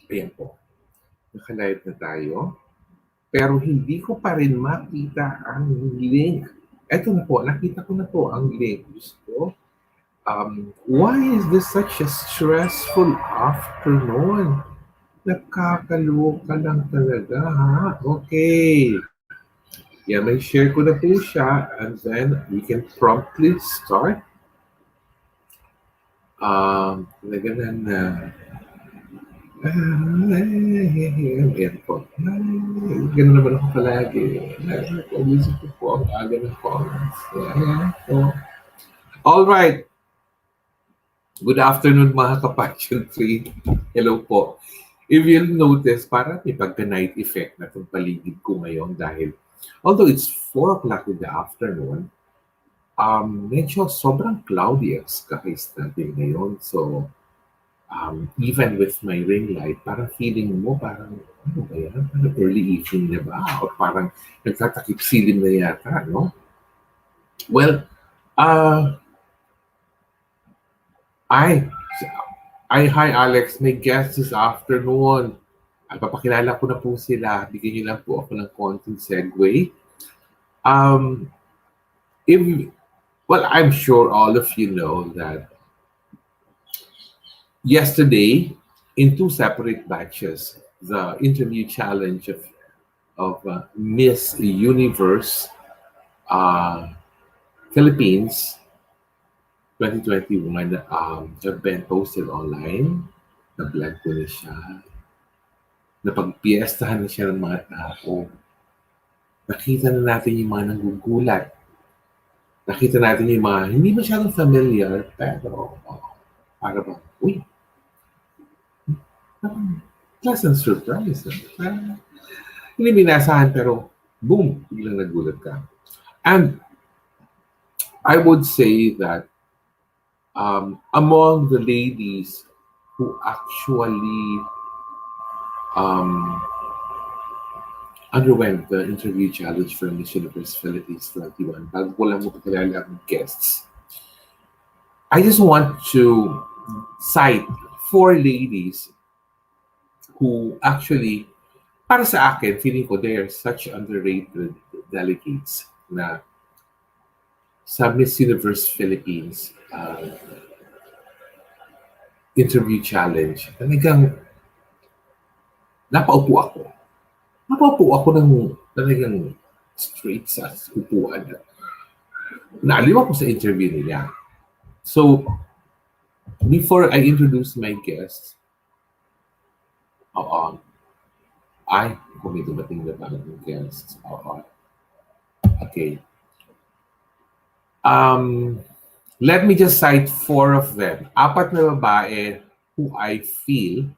Ayan po, naka-live na tayo. Pero hindi ko pa rin makita ang link. Eto na po, nakita ko na po ang link. Gusto. Why is this such a stressful afternoon? Nakakaloka lang talaga, ha? Okay. Yeah, may share ko na po siya and then we can promptly start. Naganan na. Ayan po. Ganun naman ako palagi. Pag-isip ko po ang aga ng comments. Ayan po. Alright. Good afternoon mga ka-Pageantry. Hello po. If you'll notice, parang may pagka-night effect na itong paligid ko ngayon dahil although it's 4 o'clock in the afternoon, medyo sobrang cloudy ang skies natin ngayon. So, even with my ring light, parang feeling mo parang, ano ba yan? Parang early evening na ba? O parang nagtatakip silim na yata, no? Well, hi Alex, may guest this afternoon. Papakilala ko na po sila. Bigyan niyo lang po ako ng konting segue. I'm sure all of you know that yesterday, in 2 separate batches, the interview challenge of Miss Universe Philippines 2021 have been posted online. Na-vlog ko na siya. Napagpiestahan na siya ng mga tao. Nakita na natin yung mga nagugulat. Nakita natin yung mga hindi masyadong familiar, pero para bang, uy, pleasant surprise. Hindi minasahan, pero boom, biglang nagulat ka. And I would say that among the ladies who actually underwent the interview challenge for Miss Universe Philippines 21, bago ko lang mo pakilala ang guests, I just want to cite 4 ladies who actually, para sa akin, feeling ko they are such underrated delegates na sa Miss Universe Philippines interview challenge. Talagang napaupo ako. Napaupo ako ng talagang straight sa upuan. Naaliw ako sa interview nila. So, before I introduce my guests, kung may dumating na bagong guests. Okay. Let me just cite 4 of them. 4 na babae who I feel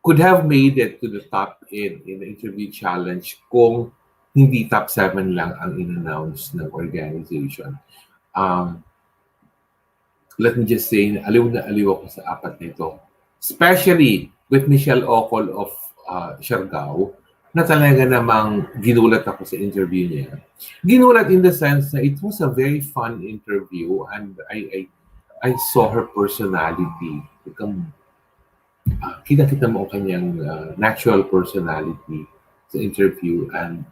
could have made it to the top in the interview challenge kung hindi top 7 lang ang in-announce ng organization. Let me just say, aliw na aliw ako sa 4 na ito. Especially with Michelle Ocol of Siargao, na talaga namang ginulat ako sa interview niya. Ginulat in the sense na it was a very fun interview and I saw her personality. Kita-kita mo ang kanyang natural personality sa interview and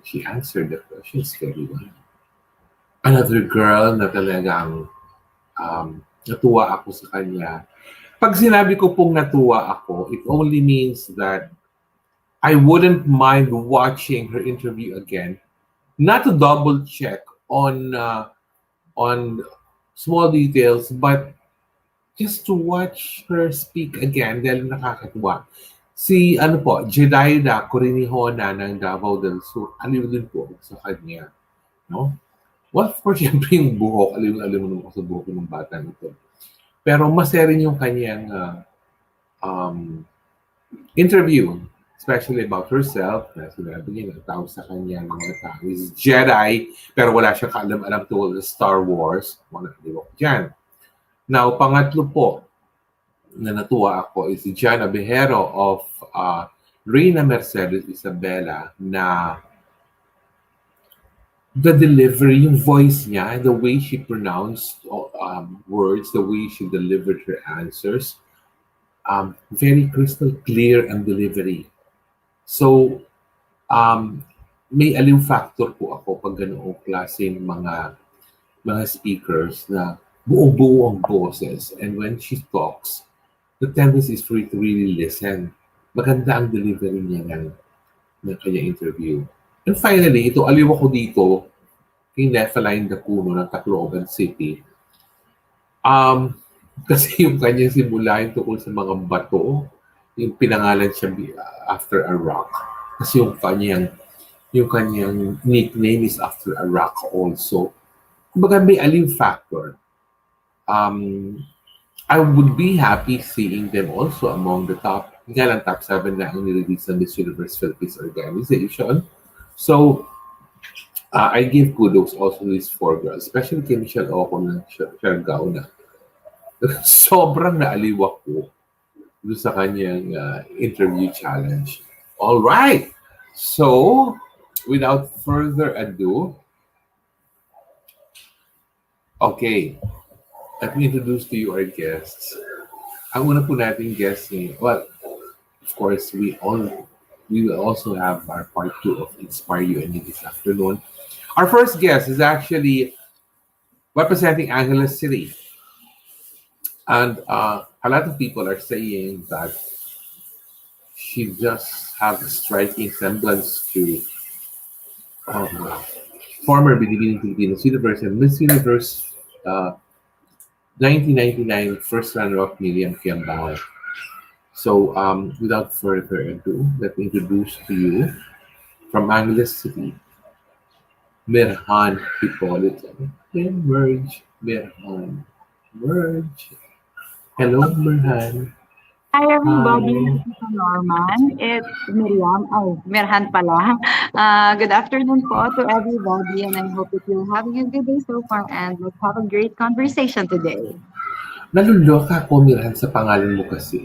she answered the questions very well. Another girl na talagang natuwa ako sa kanya. Pag sinabi ko pong natuwa ako, it only means that I wouldn't mind watching her interview again, not to double check on small details, but just to watch her speak again dahil nakakatuwa. Si Jedaida Corrine ng Davao del Sur, aliw din po sa kanya. No? Well, of course, siyempre yung buhok, aliw mo naman sa buhok ng bata nito. Pero masaya rin yung kanyang interview, especially about herself, na sinabi niya, natawag sa kanya ng mga tao is Jedi, pero wala siyang kaalam-alam tungkol sa Star Wars. Mga nakaliwak dyan. Now, pangatlo po, na natuwa ako is si Jana Behero of Reina Mercedes Isabela na the delivery, yung voice niya, the way she pronounced words, the way she delivered her answers, very crystal clear ang delivery. So, um, may aliw factor po ako pag ganoong klaseng mga speakers na buong-buo ang boses. And when she talks, the tendency is for you to really listen. Maganda ang delivery niya ng kanyang interview. And finally, ito aliw ako dito kay Nepheline Dacuno ng Tacloban City. Kasi yung kanyang simula yung tungkol sa mga bato, yung pinangalan siya after a rock. Kasi yung kanyang nickname is after a rock also. Kumbaga may aliw factor. I would be happy seeing them also among the top 7 na ang nirelease ng Miss Universe Philippines organization. So, I give kudos also to these 4 girls, especially kay Michelle Ocon ng Siargao na sobrang naaliw ako doon sa kanyang interview challenge. All right. So, without further ado, okay, let me introduce to you our guests. Ang una po nating guest well, of course, we will also have our part 2 of Inspire You and Me this afternoon. Our first guest is actually representing Angeles City. And a lot of people are saying that she just has a striking semblance to former Binibining Pilipinas Universe and Miss Universe 1999 first runner-up Miriam Kiambao. So without further ado, let me introduce to you from Angeles City, Mirjan Hipolito. Then Mirjan. Merge. Hello, Mirjan. Hi everybody, Hi. this is Norman. It's Miriam. Oh, Mirhan pala. Good afternoon po to everybody and I hope that you're having a good day so far and let's have a great conversation today. Naluloka ako, Mirhan, sa pangalan mo kasi.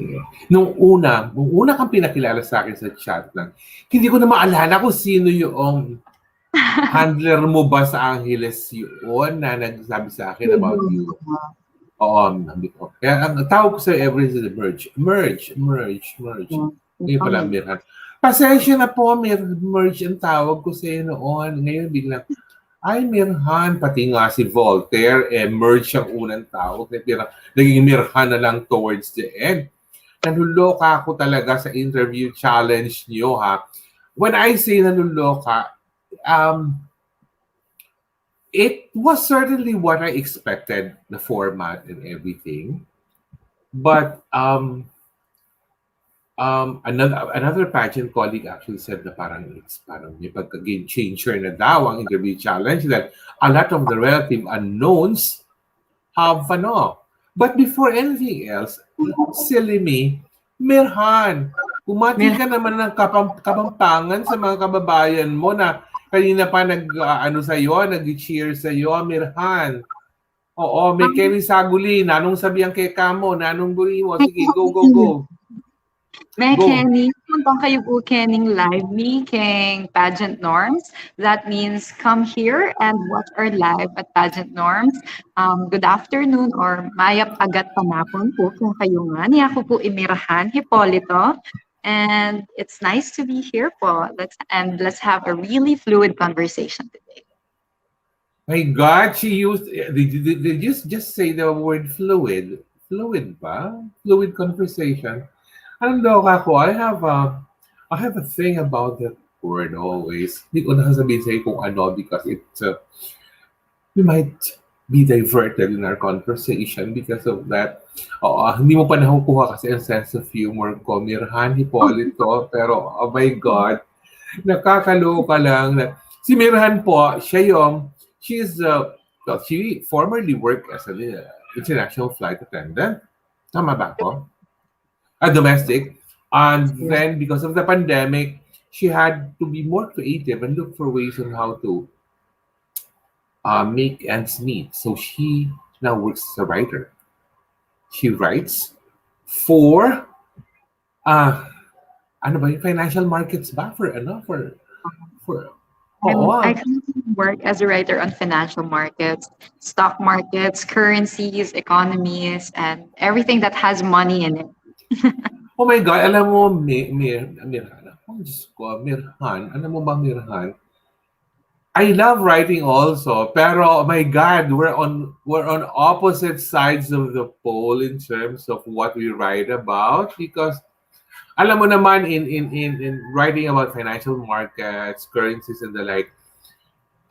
Nung una kang pinakilala sa akin sa chat lang, hindi ko na maalala kung sino yung handler mo ba sa Angeles yun na nagsabi sa akin about you. Oo, sabi ko. Kaya ang tawag ko sa every is merge. Ngayon pala, Mirhan. Pasensya na po, merge ang tawag ko sa iyo noon. Ngayon biglang, ay, Mirhan. Pati nga si Voltaire, merge ang unang tawag. Naging Mirhan na lang towards the end. Nanuloka ako talaga sa interview challenge niyo, ha. When I say nanuloka, it was certainly what I expected, the format and everything. But another pageant colleague actually said na it's parang yung pagka-game changer na daw ang interview challenge, that a lot of the relative unknowns have But before anything else, silly me, Mirhan, kumati ka naman ng kapampangan sa mga kababayan mo na kanina pa nag-cheer sa'yo, Mirhan. Oo, may Kenny Saguli, nanong sabihan kay Kamo, nanong buri mo. Sige, go. May Kenny, puntong kayo po Kenning live me keng Pageant Norms. That means come here and watch our live at Pageant Norms. Good afternoon or mayap agat panapon po kung kayo nga. Niya ko po Mirjan Hipolito. And it's nice to be here po. Let's have a really fluid conversation today. My God, she used, did you just say the word fluid? Fluid ba? Fluid conversation. Alam daw ako, I have a thing about that word always. Hindi ko nasasabihin sa'yo kung ano because we might be diverted in our conversation because of that. Hindi mo pa nakukuha kasi ang sense of humor ko. Mirjan Hipolito, pero oh my God, nakakaloka lang. Si Mirjan po, she formerly worked as an international flight attendant. Tama ba ako? A domestic. And then because of the pandemic, she had to be more creative and look for ways on how to make ends meet. So she now works as a writer. She writes for financial markets ba? For I Oo. currently work as a writer on financial markets, stock markets, currencies, economies, and everything that has money in it. Oh my God, alam mo, Mirhan, oh Diyos ko, Mirhan, alam mo ba Mirhan? I love writing also, pero oh my God, we're on opposite sides of the pole in terms of what we write about because alam mo naman in writing about financial markets, currencies and the like,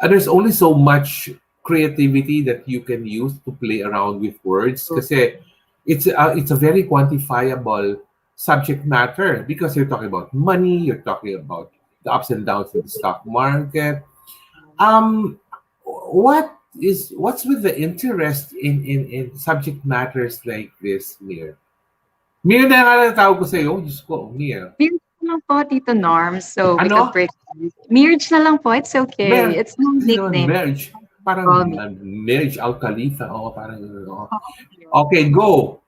there's only so much creativity that you can use to play around with words kasi it's a very quantifiable subject matter because you're talking about money, you're talking about the ups and downs of the stock market. Um, what's with the interest in subject matters like this, Mir? Mir na nga lang tawag ko sa'yo. Diyos ko, Mir. Mirj na lang po, Tito Norm, so we could Ano? break ice. Mirj na lang po, it's okay. It's no Kasi naman, nickname. marriage. Parang Call me. marriage al Khalifa. Oo, parang gano'n. Oo. Oh, Okay, go.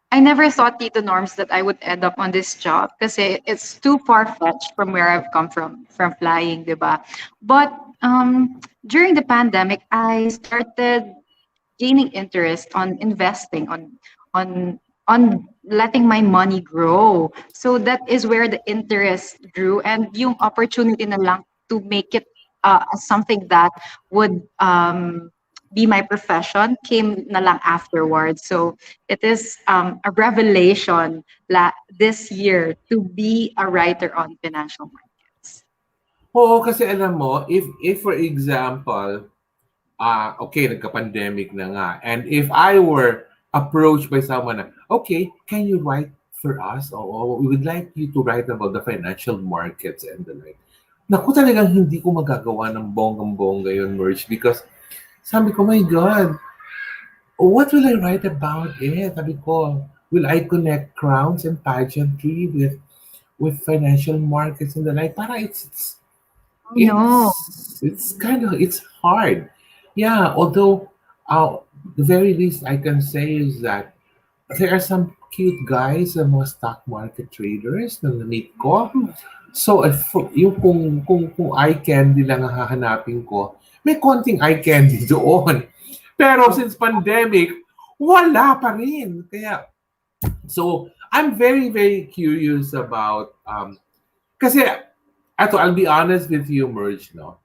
I never thought, Tito Norms, that I would end up on this job kasi it's too far-fetched from where I've come from flying, diba? But during the pandemic, I started gaining interest on investing, on on letting my money grow. So that is where the interest grew, and yung opportunity na lang to make it something that would be my profession came na lang afterwards. So it is a revelation this year to be a writer on financial markets. Oo, kasi alam mo, if for example, okay, nagka-pandemic na nga, and if I were approached by someone na, okay, can you write for us? Oo, we would like you to write about the financial markets and the like. Naku, talagang hindi ko magagawa ng bonggang-bongga yun, Merch, because sabi ko, my God, what will I write about it? Sabi ko, will I connect crowns and pageantry with financial markets and the like? Para Oh no. it's kind of it's hard. Yeah, although the very least I can say is that there are some cute guys sa mga stock market traders na na-meet ko. So, if, yung kung eye candy lang ang hahanapin ko, may konting eye candy doon. Pero since pandemic, wala pa rin. Kaya, so, I'm very, very curious about, kasi, I'll be honest with you, Merge, no?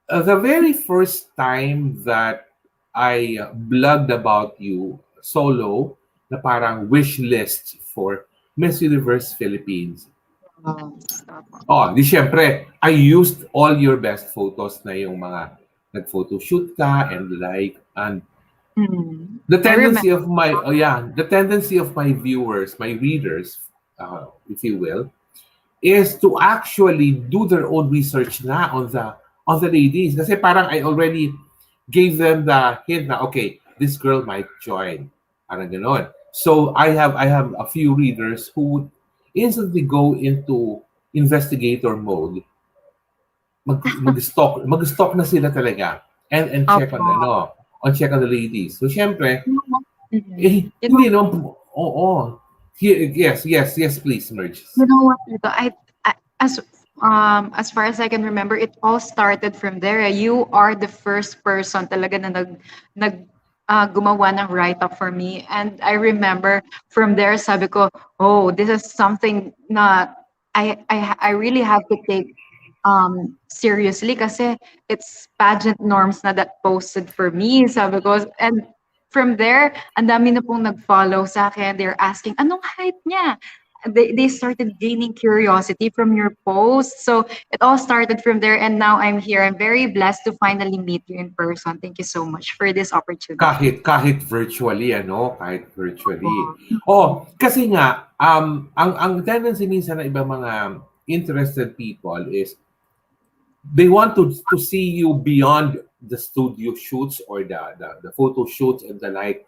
The very first time that I blogged about you solo, na parang wish list for Miss Universe Philippines. Oh, di syempre, I used all your best photos na yung mga nag-photoshoot ka and like, and the I remember. tendency of my, oh yeah, the tendency of my viewers, my readers, if you will, is to actually do their own research na on the ladies. Kasi parang I already gave them the hint na, okay, this girl might join. Parang ganon. So I have a few readers who would instantly go into investigator mode. Mag-stalk na sila talaga and check on Opo. check on the ladies. So syempre, Mhm. You know, hindi naman, oo. Yes, please, Merge. you know what, Tito? I as far as I can remember, it all started from there. You are the first person talaga na gumawa ng write-up for me. And I remember from there, sabi ko, oh, this is something na I really have to take seriously kasi it's pageant norms na that posted for me, sabi ko. And from there, ang dami na pong nag-follow sa akin. They're asking, anong height niya? They started gaining curiosity from your post. So it all started from there. And now I'm here. I'm very blessed to finally meet you in person. Thank you so much for this opportunity. Kahit virtually, kahit virtually. Oh, kasi nga, ang tendency minsan ng ibang mga interested people is they want to see you beyond the studio shoots or the photo shoots and the like.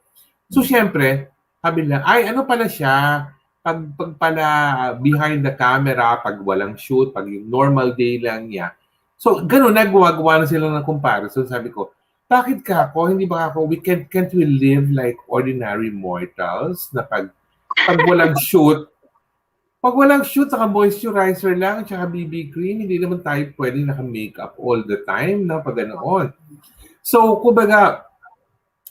So, syempre, sabi nila, ay, ano pala siya, pag pala behind the camera, pag walang shoot, pag yung normal day lang niya. So, ganun, nagwagawa na sila ng comparison. Sabi ko, bakit ka ako? Hindi ba ako, can't we live like ordinary mortals na pag walang shoot, Pag walang shoot, saka moisturizer lang, tsaka BB cream, hindi naman tayo pwedeng naka-makeup all the time na pag ganoon. So, kumbaga,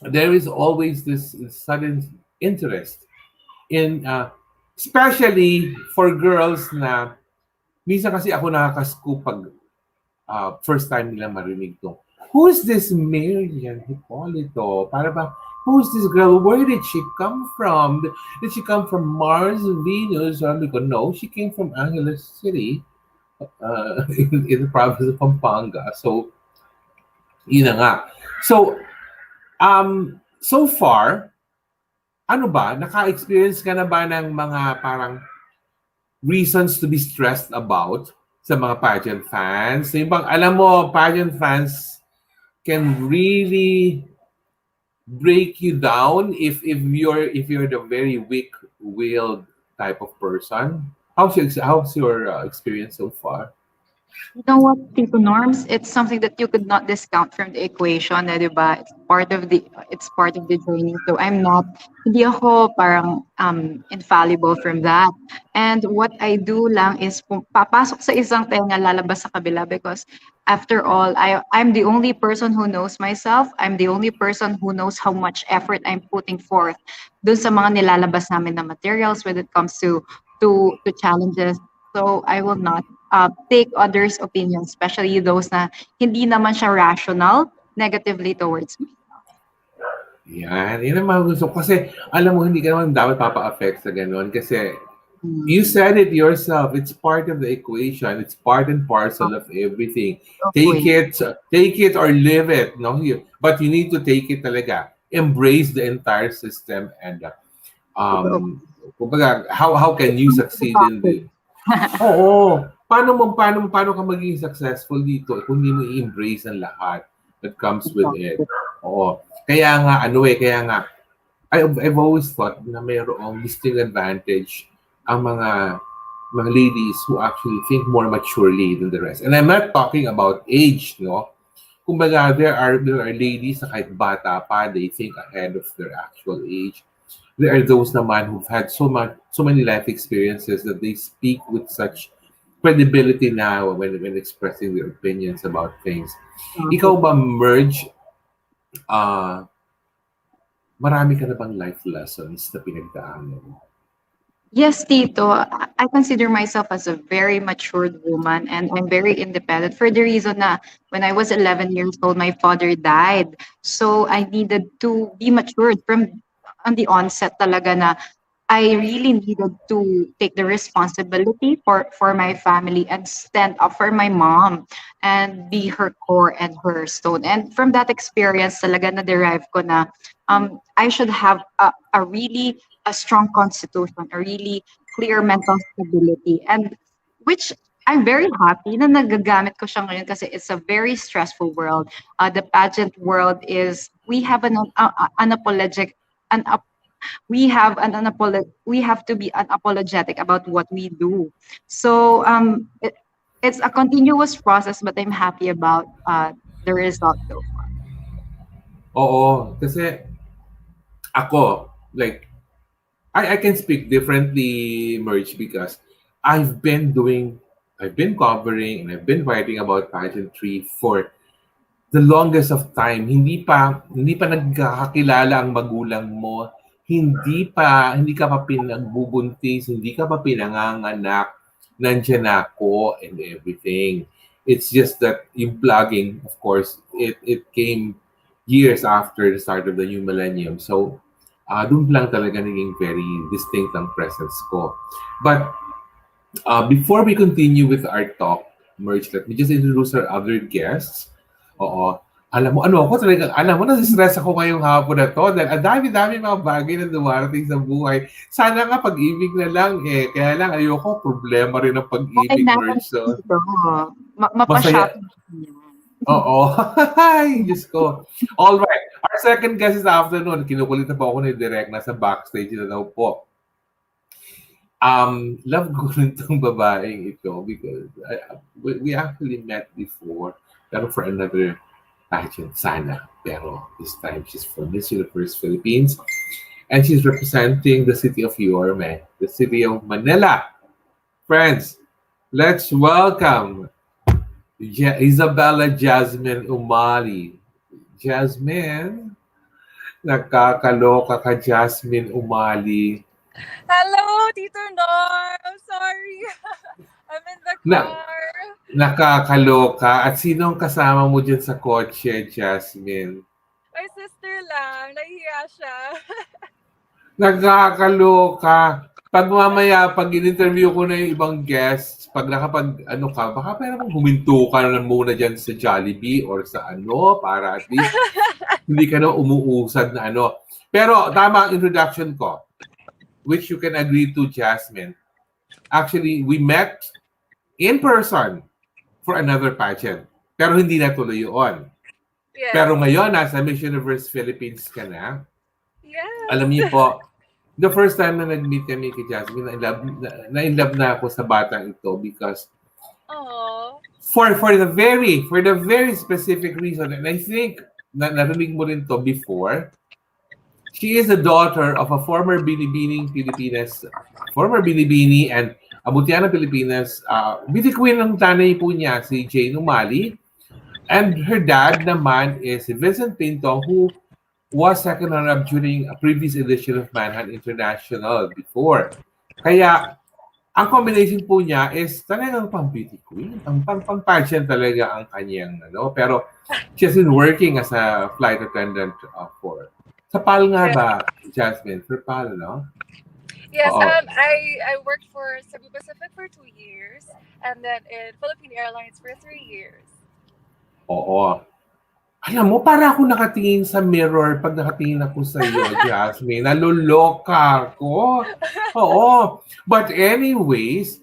there is always this sudden interest in, especially for girls na, minsan kasi ako nakaka-scoop pag first time nila marinig to. Who is this Mirjan Hipolito? Para ba, who is this girl? Where did she come from? Did she come from Mars, Venus? Sabi ko, no, she came from Angeles City, in the province of Pampanga. So, yun na nga. So, so far, ano ba, naka-experience ka na ba ng mga parang reasons to be stressed about sa mga pageant fans? Yung bang, alam mo, pageant fans can really break you down if you're the very weak-willed type of person. How's your experience so far? You know what, Tito Norms? It's something that you could not discount from the equation, di ba? It's part of the journey. So hindi ako parang infallible from that. And what I do lang is papasok sa isang tenga, lalabas sa kabila because after all, I'm the only person who knows myself. I'm the only person who knows how much effort I'm putting forth dun sa mga nilalabas namin na materials when it comes to challenges. So I will not take others' opinions, especially those na hindi naman siya rational, negatively towards me. Yan ang mga gusto ko. Kasi alam mo, hindi ka naman dapat papa-affect sa ganun. Kasi Mm. you said it yourself. It's part of the equation. It's part and parcel of everything. Take Okay. it or live it. No, but you need to take it talaga. Embrace the entire system and kumbaga, how can you succeed in the Oo. Paano ka magiging successful dito kung hindi mo i-embrace ang lahat that comes with it? Oo. Kaya nga, I've always thought na mayroong distinct advantage ang mga ladies who actually think more maturely than the rest. And I'm not talking about age, no? Kumbaga, there are ladies na kahit bata pa, they think ahead of their actual age. There are those naman who've had so many life experiences that they speak with such credibility now when expressing their opinions about things. Ikaw ba, Merge, uh, marami ka na bang life lessons na pinagdaanan mo? Yes, Tito. I consider myself as a very matured woman and I'm very independent for the reason na when I was 11 years old, my father died. So I needed to be matured from on the onset talaga na I really needed to take the responsibility for my family and stand up for my mom and be her core and her stone. And from that experience, talaga na derive ko na I should have a really a strong constitution, a really clear mental stability, and which I'm very happy na nagagamit ko siya ngayon kasi it's a very stressful world. The pageant world is we have an unapologetic an we have to be unapologetic about what we do. So it's a continuous process, but I'm happy about the result so far. Oo, kasi ako, like, I can speak differently, Merge, because I've been covering and I've been writing about pageantry for the longest of time. Hindi pa nagkakakilala ang magulang mo. Hindi ka pa pinagbubuntis, hindi ka pa pinanganganak. Nandiyan ako and everything. It's just that yung blogging, of course, it came years after the start of the new millennium. So, doon lang talaga naging very distinct ang presence ko. But before we continue with our talk, Merge, let me just introduce our other guests. Oo. Alam mo, nasistress ako ngayong hapon na to dahil ang dami-dami mga bagay na dumarating sa buhay. Sana nga pag-ibig na lang eh. Kaya lang ayoko, problema rin ang Okay pag-ibig, naman Merge. So, dito. masaya. Mapa-shopping yan. Oo. Ay, Diyos ko. All right. Our second guest this afternoon, kinukulit na po ako ni Direk, nasa backstage na daw po. Love ko rin itong babaeng ito because we actually met before, pero for another pageant, sana. Pero this time, she's from Miss Universe Philippines and she's representing the city of Yorme, the city of Manila. Friends, let's welcome Isabella Jasmine Umali. Jasmine, nakakaloka ka, Jasmine Umali. Hello, Tito Norm. I'm sorry. I'm in the Na, car. nakakaloka. At sino ang kasama mo dyan sa kotse, Jasmine? My sister lang. Nahiya siya. Nakakaloka. Pag mamaya, pag in-interview ko na yung ibang guests, pag ano ka, baka pwede mong huminto ka na muna dyan sa Jollibee or sa ano, para at least hindi ka na umuusad na ano. Pero tama ang introduction ko, which you can agree to, Jasmine. Actually, we met in person for another pageant. Pero hindi natuloy yun. Yes. Pero ngayon, nasa Miss Universe Philippines ka na. Yes. Alam niyo po, the first time na nag-meet kami kay Jasmine, na in love na ako sa batang ito because Oh. for the very specific reason, and I think narinig mo rin to before, she is the daughter of a former Binibining Pilipinas, former Binibini and Abutiana Pilipinas, beauty queen ng tanay po niya, si Jane Umali. And her dad naman is si Vincent Pinto, who was second runner-up during a previous edition of Manhunt International before. Kaya, ang combination po niya is talagang pang beauty queen. Pang pageant talaga ang kanyang, ano. Pero, she has been working as a flight attendant for. Sa PAL nga Yes. ba, Jasmine? For PAL, no? Yes. Oo. I worked for Cebu Pacific for 2 years, and then in Philippine Airlines for 3 years. Oo. Alam mo, para ako nakatingin sa mirror pag nakatingin ako sa iyo, Jasmine. Naluloka ako. Oo. But anyways,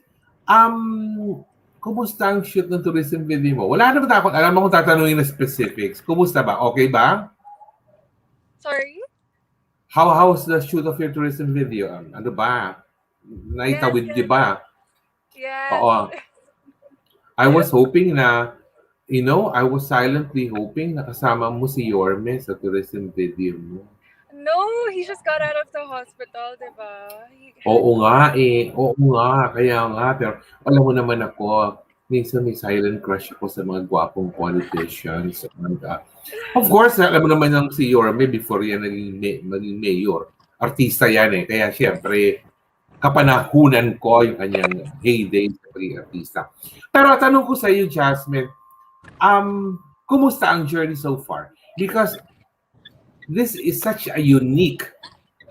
kumusta ang shoot ng tourism video mo? Wala naman ako, alam mo kung tatanungin na specifics. Kumusta ba? Okay ba? Sorry. How's the shoot of your tourism video? Ano ba? Naitawid, di Yes. ba? Yes. Oo. I was hoping na I was silently hoping nakasama mo si Yorme sa tourism video mo. No, he just got out of the hospital, diba? Oo nga eh. Oo nga. Kaya nga. Pero alam mo naman ako, minsan may silent crush ako sa mga gwapong politicians. And, of course, alam mo naman yung si Yorme before yan naging mayor. Artista yan eh. Kaya siyempre, kapanahunan ko yung kanyang heyday sa pagiging artista. Pero tanong ko sa iyo, Jasmine, kumusta ang journey so far? Because this is such a unique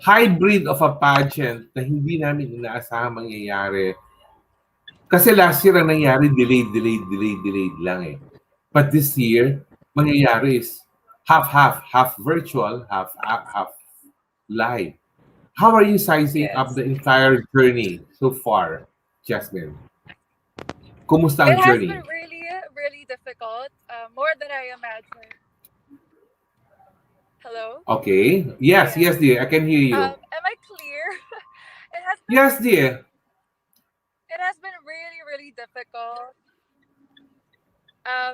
hybrid of a pageant na hindi namin inaasahang mangyayari. Kasi last year ang nangyari, delayed lang eh. But this year, mangyayari is half virtual, half live. How are you sizing up Yes. the entire journey so far, Jasmine? Kumusta It ang has journey? been really, really difficult. More than I imagined. Hello? Okay. Yes, Yes. dear. I can hear you. Am I clear? It has been Yes, dear. it has been really, really difficult.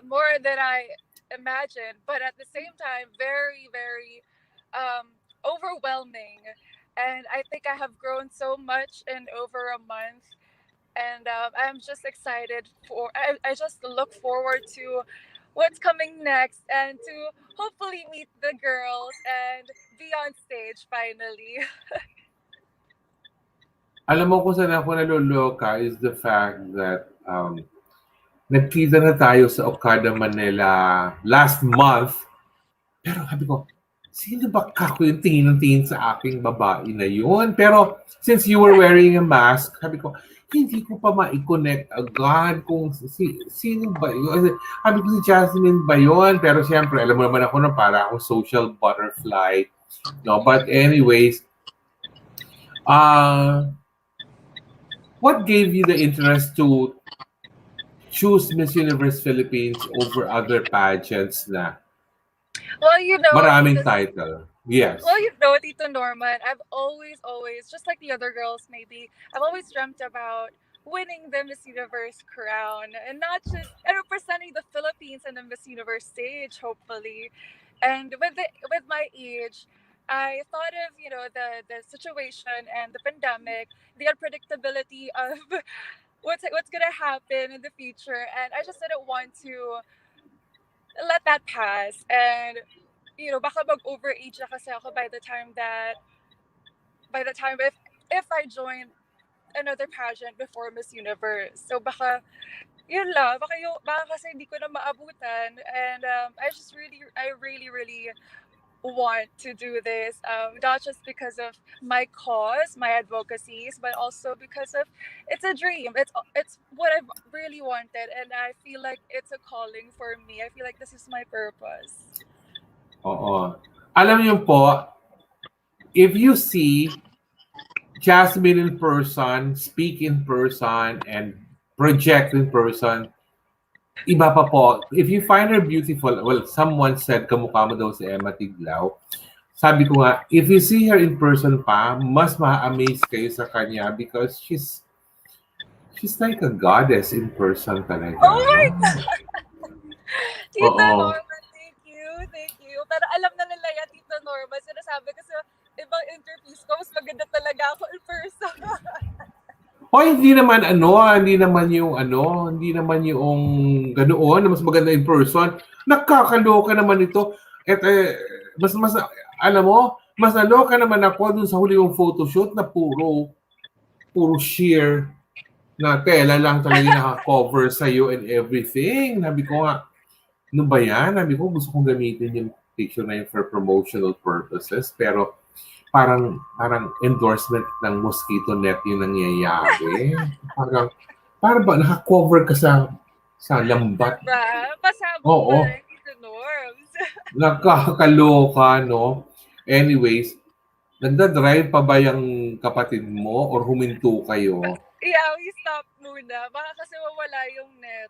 More than I imagined, but at the same time, very, very overwhelming. And I think I have grown so much in over a month. And I'm just excited I just look forward to what's coming next and to hopefully meet the girls and be on stage finally. Alam mo kung saan ako naluloka is the fact that nagkita na tayo sa Okada, Manila last month. Pero sabi ko, sino ba kako yung tingin ng tingin sa aking babae na yun? Pero since you were wearing a mask, sabi ko, hindi ko pa ma-connect agad kung sino ba yun. Sabi ko si Jasmine ba yun? Pero siyempre, alam mo naman ako na para akong social butterfly. No, but anyways, what gave you the interest to choose Miss Universe Philippines over other pageants na Well, you know, maraming title? Yes. Well, you know, Tito Norman, I've always, just like the other girls, maybe, I've always dreamt about winning the Miss Universe crown and not just and representing the Philippines in the Miss Universe stage, hopefully. And with my age, I thought of the situation and the pandemic, the unpredictability of what's gonna happen in the future, and I just didn't want to let that pass. And baka mag-overage na kasi ako by the time if I joined another pageant before Miss Universe. So baka yun lang, baka kasi hindi ko na maabutan. And I really, really want to do this, not just because of my cause, my advocacies, but also because of it's a dream. It's what I've really wanted, and I feel like it's a calling for me. I feel like this is my purpose. Oo. Alam niyo po, if you see Jasmine in person, speak in person, and project in person, iba pa po. If you find her beautiful, well, someone said kamukha mo daw si Emma Tiglao. Sabi ko nga, if you see her in person pa, mas ma-amaze kayo sa kanya because she's like a goddess in person talaga. Oh my God! Tita Oo. Norma, thank you, thank you. Pero alam na nila yan, Tita Norma. Sinasabi ko sa ibang interviews ko, mas maganda talaga ako in person. Hindi naman ganoon na mas maganda in person. Nakakaloka naman ito. At mas alam mo, mas naloka naman ako dun sa huli yung photoshoot na puro sheer na tela lang talaga yung naka-cover sa'yo and everything. Sabi ko nga, ano ba yan? Sabi ko, gusto kong gamitin yung picture na yun for promotional purposes. Pero parang endorsement ng mosquito net yung nangyayari. Parang ba naka-cover ka sa lambat? Diba? Pasabog Oo. pa rin, Tita Norms. Nakakaloka, no? Anyways, nagda-drive pa ba yung kapatid mo or huminto kayo? Yeah, we stopped muna. Baka kasi mawala yung net.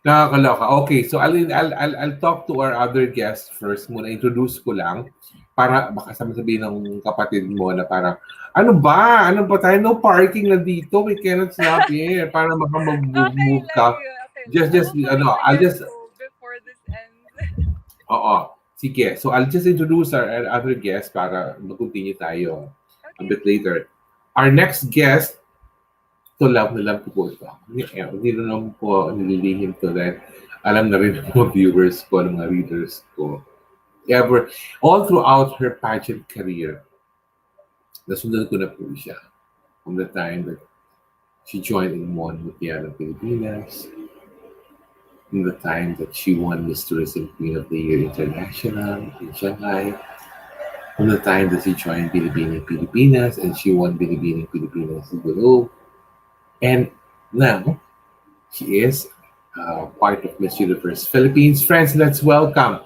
Nakakaloka. Okay, so I'll talk to our other guests first muna. Introduce ko lang para baka sabihin ng kapatid mo na parang ano ba tayo? No parking na dito. We cannot stop here. Para baka mag-move ka. Okay. Just I'll just before this ends. Oo. Sige. So I'll just introduce our other guests para mag-continue tayo a bit later. Our next guest, to love na love ko po ito. Hindi na naman po nililihim to dahil alam na rin ng mga viewers ko, ng mga readers ko. All throughout her pageant career, nasundan ko na po siya. From the time that she joined in Mon Mutiara Pilipinas, from the time that she won Miss Tourism Queen of the Year International in Shanghai, from the time that she joined Binibining Pilipinas and she won Binibining Pilipinas in Below. And now, she is part of Miss Universe Philippines. Friends, let's welcome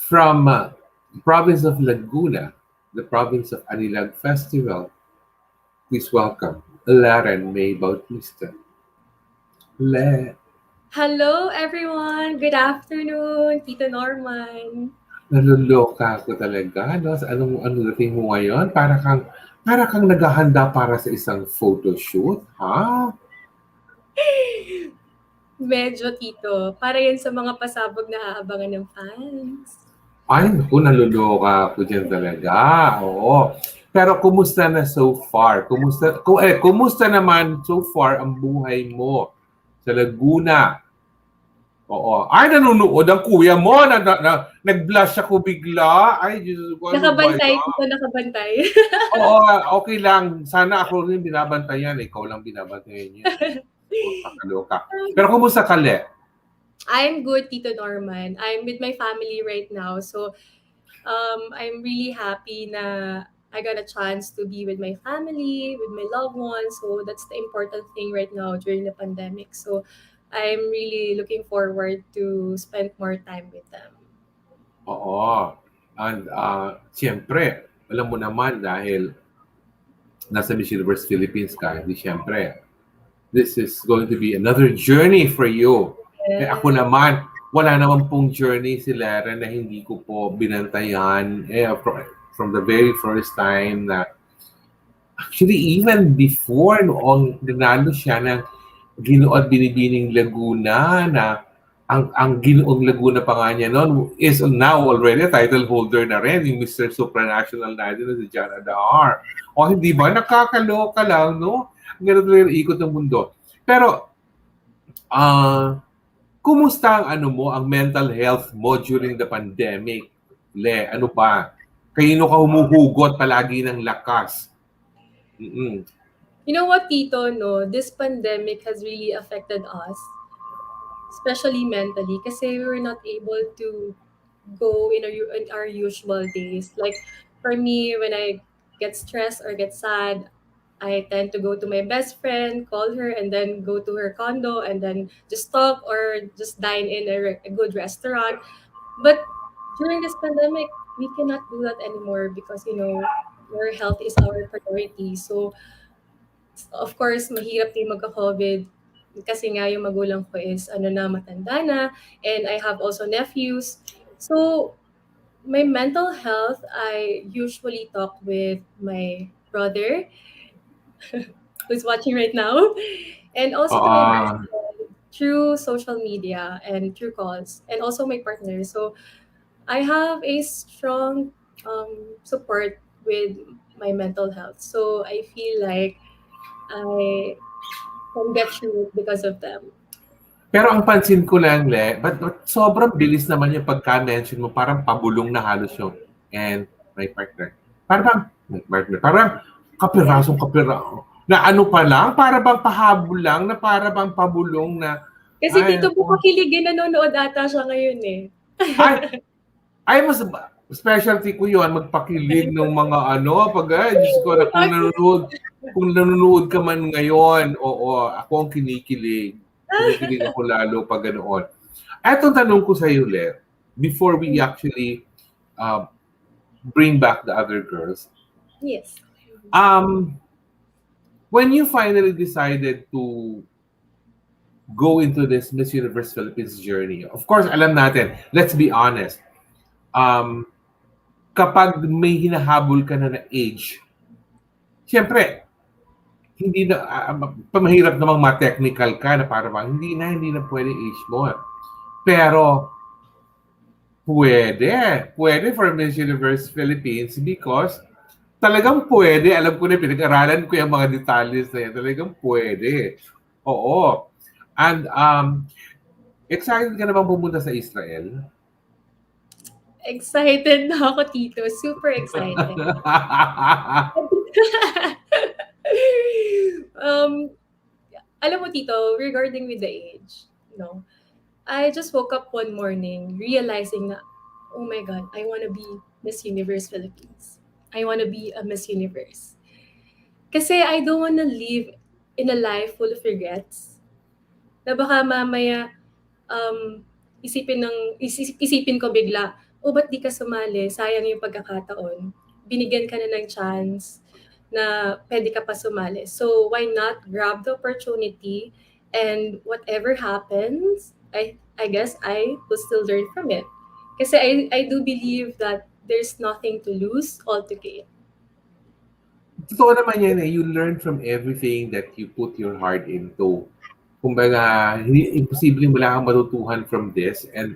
from the province of Laguna, the province of Anilag Festival. Please welcome Leren May Bautista. Hello, everyone. Good afternoon, Tito Norman. Naluloka ako talaga. No? Ano dating mo ngayon? Para kang naghahanda para sa isang photoshoot, ha? Medyo, Tito. Para yan sa mga pasabog na aabangan ng fans. Ay, naku, naluloka ako dyan talaga. Oo. Pero kumusta na so far? Kumusta naman so far ang buhay mo sa Laguna? Oo. Ay, nanonood ang kuya mo. Nag-blush ako bigla. Ay, Jesus. Nakabantay ko, nakabantay. Oo, okay lang. Sana ako rin binabantayan. Ikaw lang binabantayan niya. Nakakaloka. Pero kumusta ka, Le? I'm good, Tito Norman. I'm with my family right now. So, I'm really happy na I got a chance to be with my family, with my loved ones. So, that's the important thing right now during the pandemic. So, I'm really looking forward to spend more time with them. Oo. And siyempre, alam mo naman dahil nasa Miss Universe Philippines ka, hindi siyempre, this is going to be another journey for you. Eh ako naman, wala naman pong journey si Leren na hindi ko po binantayan from the very first time na actually even before noong nanalo siya ng Ginoon Binibining Laguna na ang Ginoong Laguna pa nga niya noon is now already a title holder na rin, yung Mr. Supranational natin na si John Adahar. O hindi ba? Nakakaloka lang, no? Ganun rin ikot ng mundo. Pero, kumusta ang mental health mo during the pandemic? Le, ano ba? Kanino ka humuhugot palagi ng lakas? Mm-mm. You know what, Tito, no? This pandemic has really affected us, especially mentally, kasi we were not able to go in our usual days. Like, for me, when I get stressed or get sad, I tend to go to my best friend, call her, and then go to her condo and then just talk or just dine in a good restaurant. But during this pandemic, we cannot do that anymore because, our health is our priority. So, of course, mahirap din magka-COVID kasi nga yung magulang ko is matanda na, and I have also nephews. So, my mental health, I usually talk with my brother who's watching right now, and also to my best Ah, friend through social media and through calls, and also my partner. So I have a strong support with my mental health. So I feel like I can get through it because of them. pero ang pansin ko lang, Le, but sobrang bilis naman yung pagka-mention mo, parang pabulong na halos yung, and my partner. Parang my partner, parang kapirasong kapira. Na ano pa lang, para bang pahabol lang, na para bang pabulong na, Kasi ay, Tito Bukakilig, nanonood ata siya ngayon eh. ay, mas specialty ko yun, magpakilig ng mga pag, Diyos ko, na kung nanonood ka man ngayon, oo, ako ang kinikilig. Kinikilig ako lalo pag ganoon. Etong tanong ko sa iyo, Le, before we actually bring back the other girls, Yes. when you finally decided to go into this Miss Universe Philippines journey, of course, alam natin, let's be honest, kapag may hinahabol ka na age, siyempre, hindi na, pamahirap namang ma-technical ka na para bang hindi na pwede age mo. Pero, pwede for Miss Universe Philippines because talagang pwede. Alam ko na, pinag-aralan ko yung mga detalles na yan. Talagang pwede. Oo. And, excited ka na bang pumunta sa Israel? Excited na ako, Tito. Super excited. Alam mo, Tito, regarding with the age, I just woke up one morning realizing na, oh my God, I want to be Miss Universe Philippines. I want to be a Miss Universe. Kasi I don't want to live in a life full of regrets. Na baka mamaya, isipin ko bigla, ba't di ka sumali? Sayang yung pagkakataon. Binigyan ka na ng chance na pwede ka pa sumali. So, why not grab the opportunity, and whatever happens, I guess I will still learn from it. Kasi I do believe that there's nothing to lose, all to gain. Totoo naman yan eh. You learn from everything that you put your heart into. Kumbaga, imposible wala kang matutuhan from this. And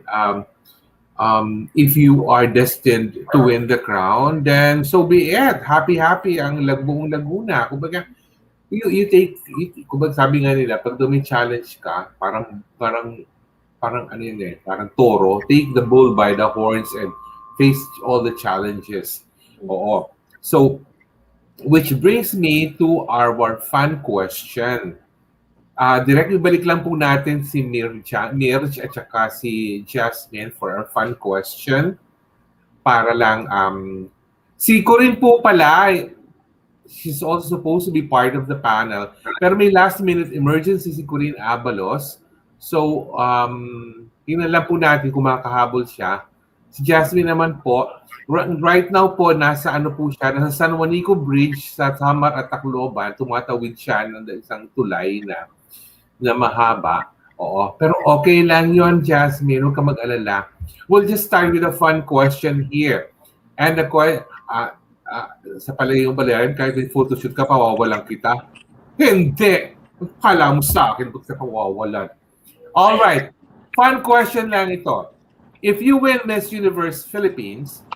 if you are destined to win the crown, then so be it. Happy ang buong Laguna. Kumbaga, kumbaga sabi nga nila, pag may challenge ka, parang parang toro, take the bull by the horns and face all the challenges. Oo. So, which brings me to our fun question. Directly balik lang po natin si Mirj at saka si Jasmine for our fun question. Para lang, si Corrine po pala, she's also supposed to be part of the panel. Pero may last minute emergency si Corrine Abalos. So, tingnan lang po natin kung makahabol siya. Si Jasmine naman po, right now po, nasa nasa San Juanico Bridge sa Samar at Tacloban, tumatawid siya ng isang tulay na mahaba. Oo. Pero okay lang yon, Jasmine. Huwag ka mag-alala. We'll just start with a fun question here. And sa palagay ng Leren, kahit may photoshoot ka, pawawalan kita. Hindi! Kala mo sa akin, ba't ka pawawalan? Alright. Fun question lang ito. If you win Miss Universe Philippines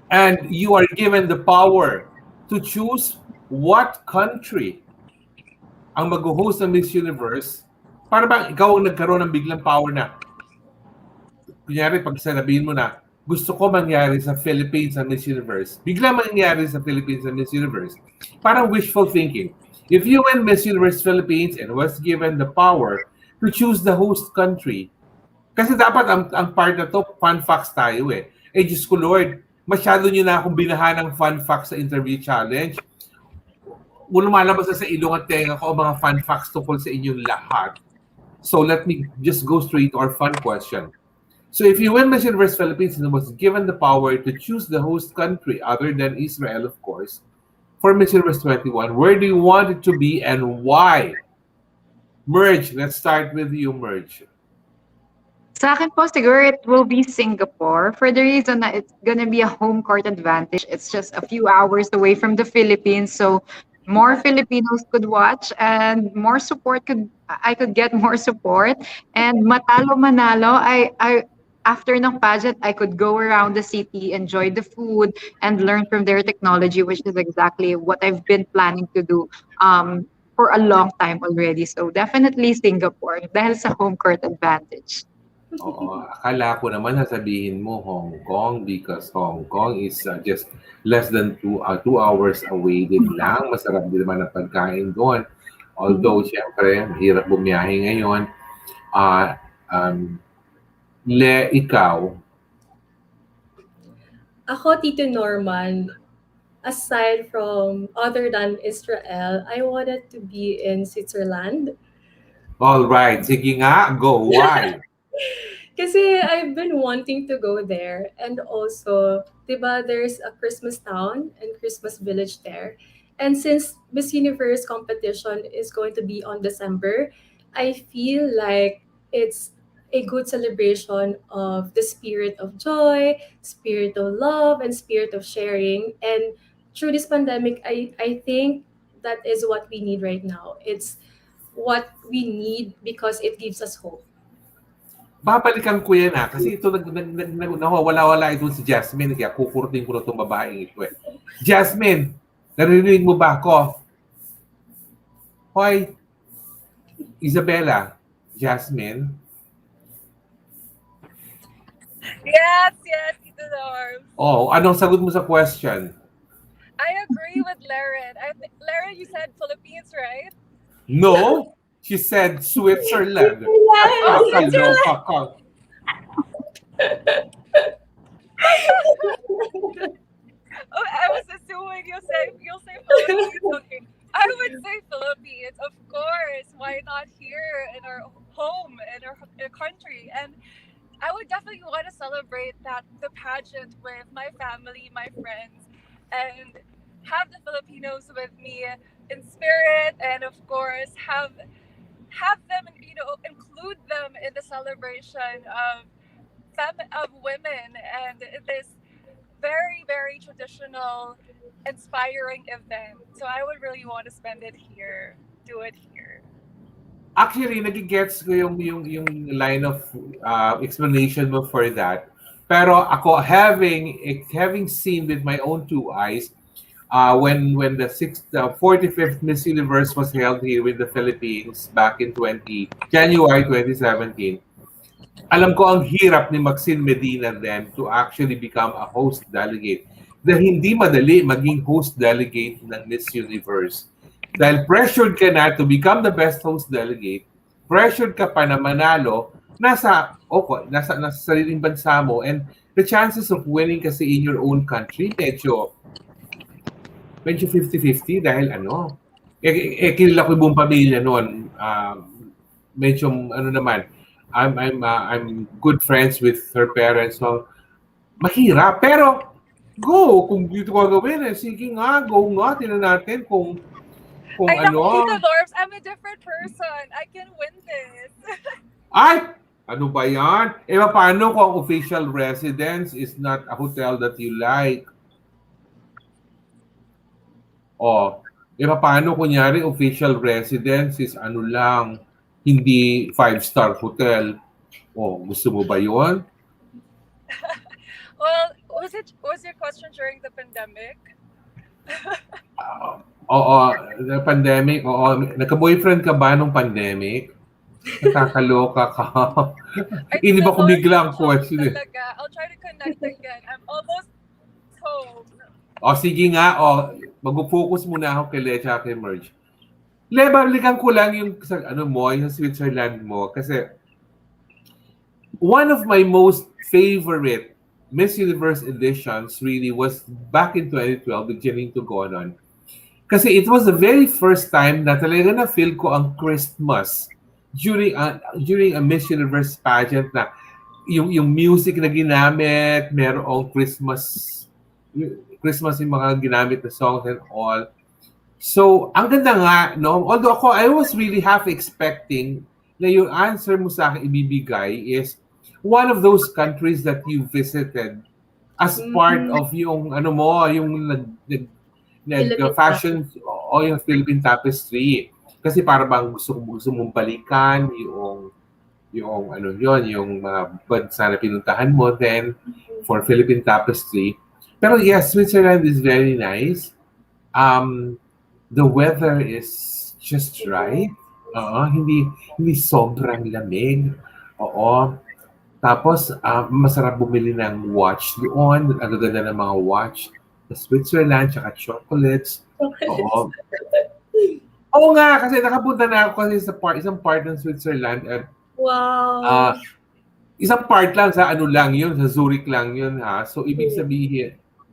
and you are given the power to choose what country ang mag-host ng Miss Universe, para bang ikaw ang nagkaroon ng biglang power na, kunyari pag sabihin mo na, gusto ko mangyari sa Philippines ang Miss Universe, biglang mangyari sa Philippines ang Miss Universe. Parang wishful thinking. If you win Miss Universe Philippines and was given the power to choose the host country, kasi dapat ang part na to, fun facts tayo eh. Eh, Diyos ko Lord, masyado nyo na akong binahan ng fun facts sa interview challenge. Lumalabas na sa ilong at tenga ko ang mga fun facts tungkol sa inyong lahat. So let me just go straight to our fun question. So if you win Miss Universe Philippines and was given the power to choose the host country other than Israel, of course, for Miss Universe 21, where do you want it to be and why? Merge, let's start with you, Merge. Sa akin po, siguro it will be Singapore for the reason that it's gonna be a home court advantage. It's just a few hours away from the Philippines, so more Filipinos could watch and more support I could get more support. And matalo manalo, I after ng pageant, I could go around the city, enjoy the food, and learn from their technology, which is exactly what I've been planning to do for a long time already. So definitely Singapore dahil sa home court advantage. Oo, akala ko naman sasabihin mo Hong Kong because Hong Kong is just less than 2 hours away din lang. Masarap din naman ang pagkain doon. Although, syempre, mahirap bumiyahe ngayon. Ikaw? Ako, Tito Norman, aside from other than Israel, I wanted to be in Switzerland. All right. Sige nga, go. Why? Kasi I've been wanting to go there. And also, diba, there's a Christmas town and Christmas village there. And since Miss Universe competition is going to be on December, I feel like it's a good celebration of the spirit of joy, spirit of love, and spirit of sharing. And through this pandemic, I think that is what we need right now. It's what we need because it gives us hope. Babalikan ko yan kasi ito nawawala ito si Jasmine kaya kukurting ko na itong babaeng ito eh. Jasmine, narinig mo ba ako? Hoy, Isabella, Jasmine? Yes, Tito Norms. Oh, anong sagot mo sa question? I agree with Leren. Leren, you said Philippines, right? No, she said Switzerland. Oh, Switzerland. Oh, I was assuming you'll say Philippines. Okay. I would say Philippines, of course. Why not here in our home, in our country? And I would definitely want to celebrate the pageant with my family, my friends, and have the Filipinos with me in spirit, and of course have them, include them in the celebration of women and this very, very traditional, inspiring event. So I would really want to spend it here, do it here. Actually, nagigets ko yung line of explanation mo for that. Pero ako, having seen with my own two eyes, when the 45th Miss Universe was held here with the Philippines back in January 2017, alam ko ang hirap ni Maxine Medina then to actually become a host delegate. Dahil hindi madali maging host delegate ng Miss Universe. Dahil pressured ka na to become the best host delegate, pressured ka pa na manalo, nasa sariling bansa mo, and the chances of winning kasi in your own country, medyo 50-50 dahil kilala ko yung buong pamilya noon. Medyo naman, I'm good friends with her parents, so mahirap. Pero go, kung dito ko gawin sige nga, go nga, tinan natin kung I know, Tito Norms, I'm a different person. I can win this. Ay! Ano ba yan? Paano kung ang official residence is not a hotel that you like? Paano kunyari official residence is lang, hindi five-star hotel. O, gusto mo ba yun? Well, was your question during the pandemic? Oo, the pandemic, oo. Nagka-boyfriend ka ba nung pandemic? Nakakaloka ka. I think Hindi ba that's kung already a biglang joke question? talaga. I'll try to connect again. I'm almost home. O, sige nga, o. Mag-focus muna ako kay Lecha at kay Merge. Balikan ko lang yung sa, ano mo, yung Switzerland mo. Kasi, one of my most favorite Miss Universe editions really was back in 2012 with Janine Tugonon. Kasi it was the very first time na talaga na-feel ko ang Christmas during a Miss Universe pageant na yung music na ginamit, merong Christmas yung mga ginamit na songs and all. So, ang ganda nga, no? Although ako, I was really half expecting na yung answer mo sa akin ibibigay is one of those countries that you visited as part Mm, of yung ano mo, yung Philippine fashion o yung Philippine tapestry. Kasi para bang gusto mong balikan yung ano yon yung mga bansa na pinuntahan mo then for Philippine tapestry. Pero yes, Switzerland is very nice. Um, the weather is just right. Oo, hindi sobrang lamig. Oo. Tapos, masarap bumili ng watch doon. Ang gaganda ng mga watch sa Switzerland, tsaka chocolates. chocolates. Oo. Oo nga, kasi nakapunta na ako kasi sa isang part ng Switzerland. At, Wow. ah, isang part lang sa ano lang yun, sa Zurich lang yun ha. So, ibig Mm. sabihin,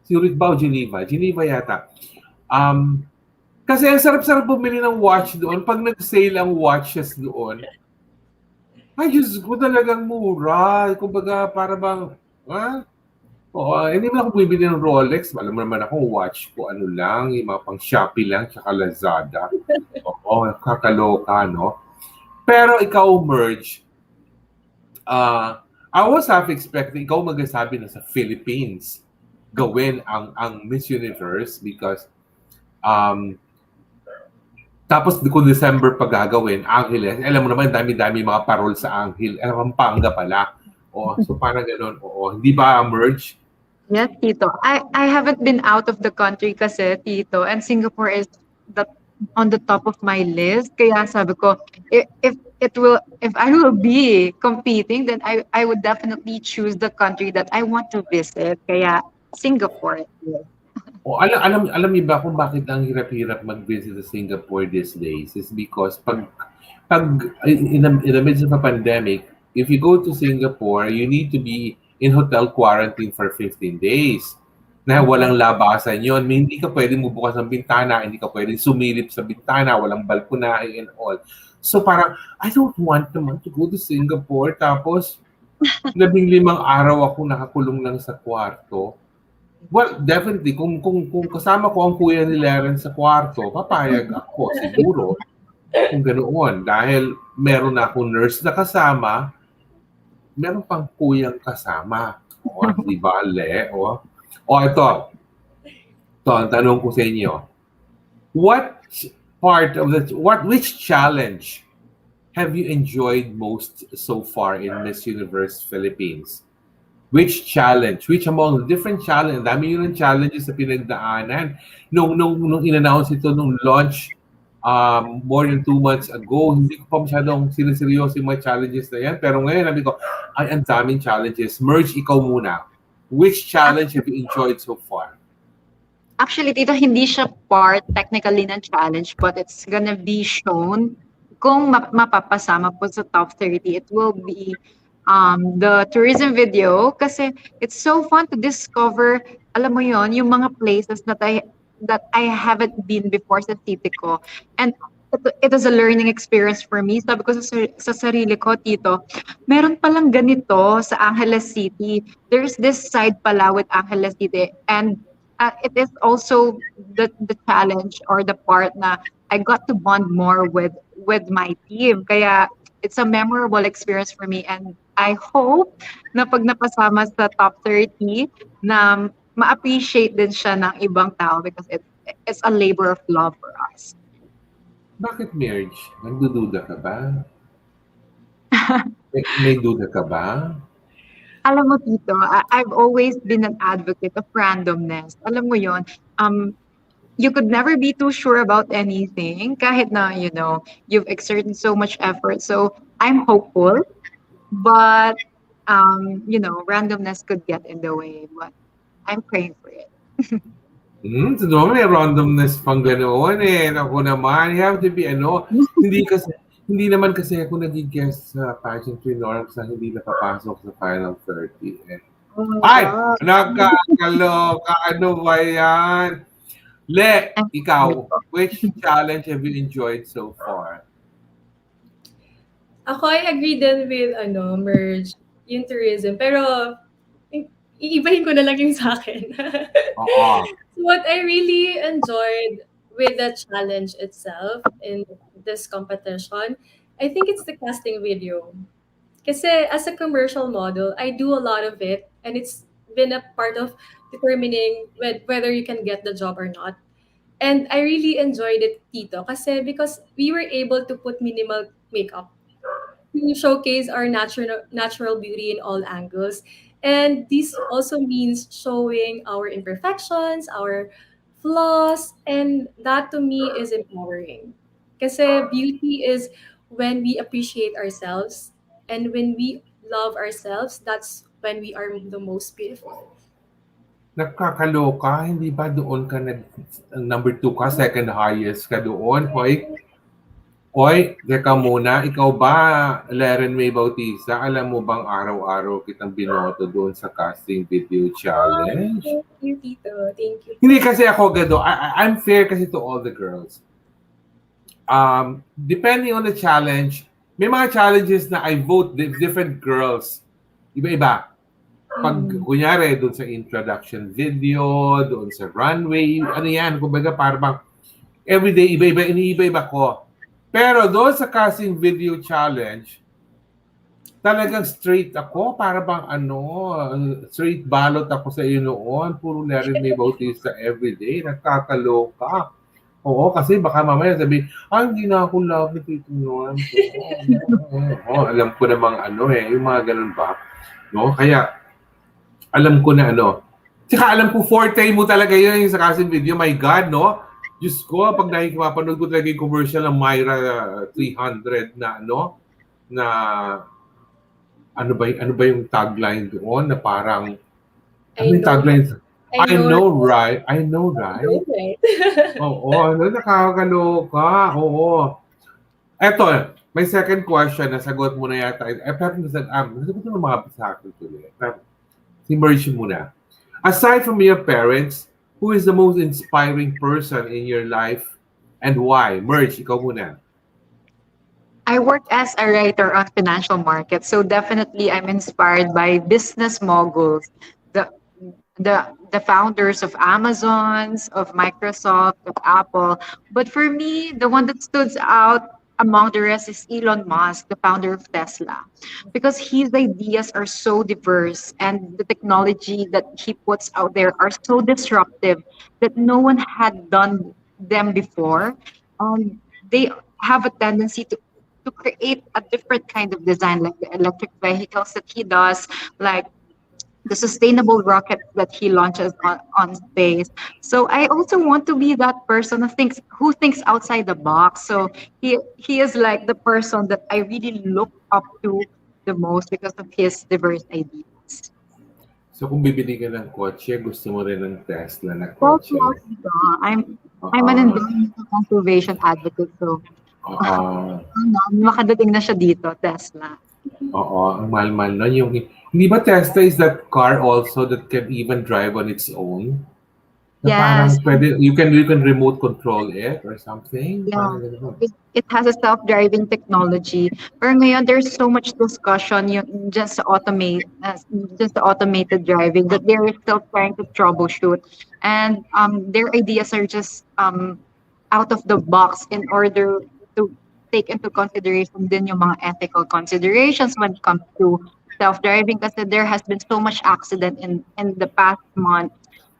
Zurich ba o Geneva? Geneva yata. Um, Kasi ang sarap-sarap bumili ng watch doon. Pag nag-sale ang watches doon, ay, Diyos ko, talagang mura. Kumbaga, para bang, ha? Oo, hindi mo ako bumibili ng Rolex. Alam mo naman ako, watch ko, ano lang, yung mga pang Shopee lang, tsaka Lazada. Oo, kakaloka, no? Pero ikaw, Merge, I was half expecting ikaw magsasabi na sa Philippines gawin ang Miss Universe because um, tapos kung December pa gagawin, Angeles, alam mo naman, dami-dami mga parol sa Angel. Pampanga pala. O, so parang gano'n. Oo, hindi ba merge? Yes, Tito. I haven't been out of the country kasi, Tito, and Singapore is the on the top of my list. Kaya sabi ko, if I will be competing, then I would definitely choose the country that I want to visit. Kaya Singapore. Yes. O, alam niyo ba kung bakit ang hirap-hirap mag-visit sa Singapore these days? Is because pag in the midst of a pandemic, if you go to Singapore, you need to be in hotel quarantine for 15 days. Na walang labasan yon. Hindi ka pwedeng bubukas ng bintana, hindi ka pwedeng sumilip sa bintana, walang balkonahe and all. So parang, I don't want naman to go to Singapore. Tapos, 15 araw ako nakakulong lang sa kwarto. Well, definitely, kung kasama ko ang kuya ni Leren sa kwarto, papayag ako siguro kung ganoon. Dahil meron na akong nurse na kasama, meron pang kuyang kasama. O, di ba, Le? O ito. Ito, ang tanong ko sa inyo. Which challenge have you enjoyed most so far in Miss Universe Philippines? Which challenge? Which among the different challenge? Dami yun ng challenges sa pinagdaanan. Nung in-announce ito, nung launch more than 2 months ago, hindi ko pa masyadong siniseryoso yung mga challenges na yan. Pero ngayon, sabi ko, ay, ang daming challenges. Merge, ikaw muna. Which challenge have you enjoyed so far? Actually, Tito, hindi siya part technically ng challenge, but it's gonna be shown kung mapapasama po sa top 30. It will be the tourism video kasi it's so fun to discover, alam mo yon, yung mga places that I haven't been before sa city ko. And it is a learning experience for me. Sabi ko sa sarili ko, Tito, meron palang ganito sa Angeles City. There's this side pala with Angeles City. And it is also the challenge or the part na I got to bond more with my team. Kaya it's a memorable experience for me and I hope na pag napasama sa top 30 na ma-appreciate din siya ng ibang tao because it's a labor of love for us. Bakit marriage? Nagdududa ka ba? May duda ka ba? Alam mo, Tito, I've always been an advocate of randomness. Alam mo yon, you could never be too sure about anything kahit na, you've exerted so much effort. So I'm hopeful, but, randomness could get in the way, but I'm praying for it. So may randomness pang ganoon eh. Ako naman, you have to be hindi kasi, hindi naman kasi ako nag-guest sa pageantry norms na hindi nakapasok sa Final 30. Eh. Oh my Ay! God. Nakakaloka! Ano ba yan? Le, I'm ikaw, which challenge have you enjoyed so far? Ako, I agree din with, merge, yung tourism. Pero, iibahin ko na lang yung sa akin. Oo. So what I really enjoyed with the challenge itself in this competition, I think it's the casting video. Kasi as a commercial model, I do a lot of it, and it's been a part of determining whether you can get the job or not. And I really enjoyed it, Tito, kasi because we were able to put minimal makeup to showcase our natural beauty in all angles. And this also means showing our imperfections, our flaws, and that to me is empowering. Because beauty is when we appreciate ourselves, and when we love ourselves, that's when we are the most beautiful. Nakakaloka, hindi ba doon ka number 2 ka, second highest ka doon? Hoy, teka muna, ikaw ba, Leren May Bautista, alam mo bang araw-araw kitang binoto doon sa casting video challenge? Thank you, Tito. Thank you. Hindi kasi ako gado. I'm fair kasi to all the girls. Depending on the challenge, may mga challenges na I vote different girls. Iba-iba. Pag, kunyari, doon sa introduction video, doon sa runway, ano yan, kumbaga parang everyday, iba-iba, iniiba-iba ko. Pero doon sa casting video challenge, talagang straight ako, para bang straight balot ako sa iyo noon. Puro Leren May Bautista everyday. Nagkakaloka. Oo, kasi baka mamaya sabi, hindi na ako love ni Tito Norm. Alam ko namang yung mga ganun ba. No? Kaya, alam ko na Tsaka alam ko forte mo talaga yun yung sa casting video. My God, no? Diyos ko, pag nakikipapanood ko talaga yung commercial ng Myra 300 na na ano ba yung tagline doon na parang yung tagline? I know, right? Okay. Oo, nakakaloka. Oo. Eto, may second question, nasagot mo na yata. Pero nasagot mo na mga sa akin tuloy. Si Mirjan muna. Aside from your parents, who is the most inspiring person in your life and why? Mirj, ikaw muna. I work as a writer on financial markets, so definitely I'm inspired by business moguls, the the founders of Amazon's, of Microsoft, of Apple. But for me, the one that stood out among the rest is Elon Musk, the founder of Tesla, because his ideas are so diverse and the technology that he puts out there are so disruptive that no one had done them before. They have a tendency to create a different kind of design, like the electric vehicles that he does, like the sustainable rocket that he launches on space. So I also want to be that person who thinks outside the box. So he is like the person that I really look up to the most because of his diverse ideas. So kung bibili ka ng kotse, gusto mo rin ng Tesla na Well, kotse. I'm an environmental conservation advocate. So makadating na siya dito, Tesla. Oo, ang mahal-mahal nun. Hindi ba Tesla is that car also that can even drive on its own? Na parang Yes. pwede, you can remote control it or something? Yeah, Parang ganun. it has a self-driving technology. Pero ngayon, there's so much discussion just to just the automated driving that they're still trying to troubleshoot, and their ideas are just out of the box in order to take into consideration din yung mga ethical considerations when it comes to self-driving, kasi there has been so much accident in the past month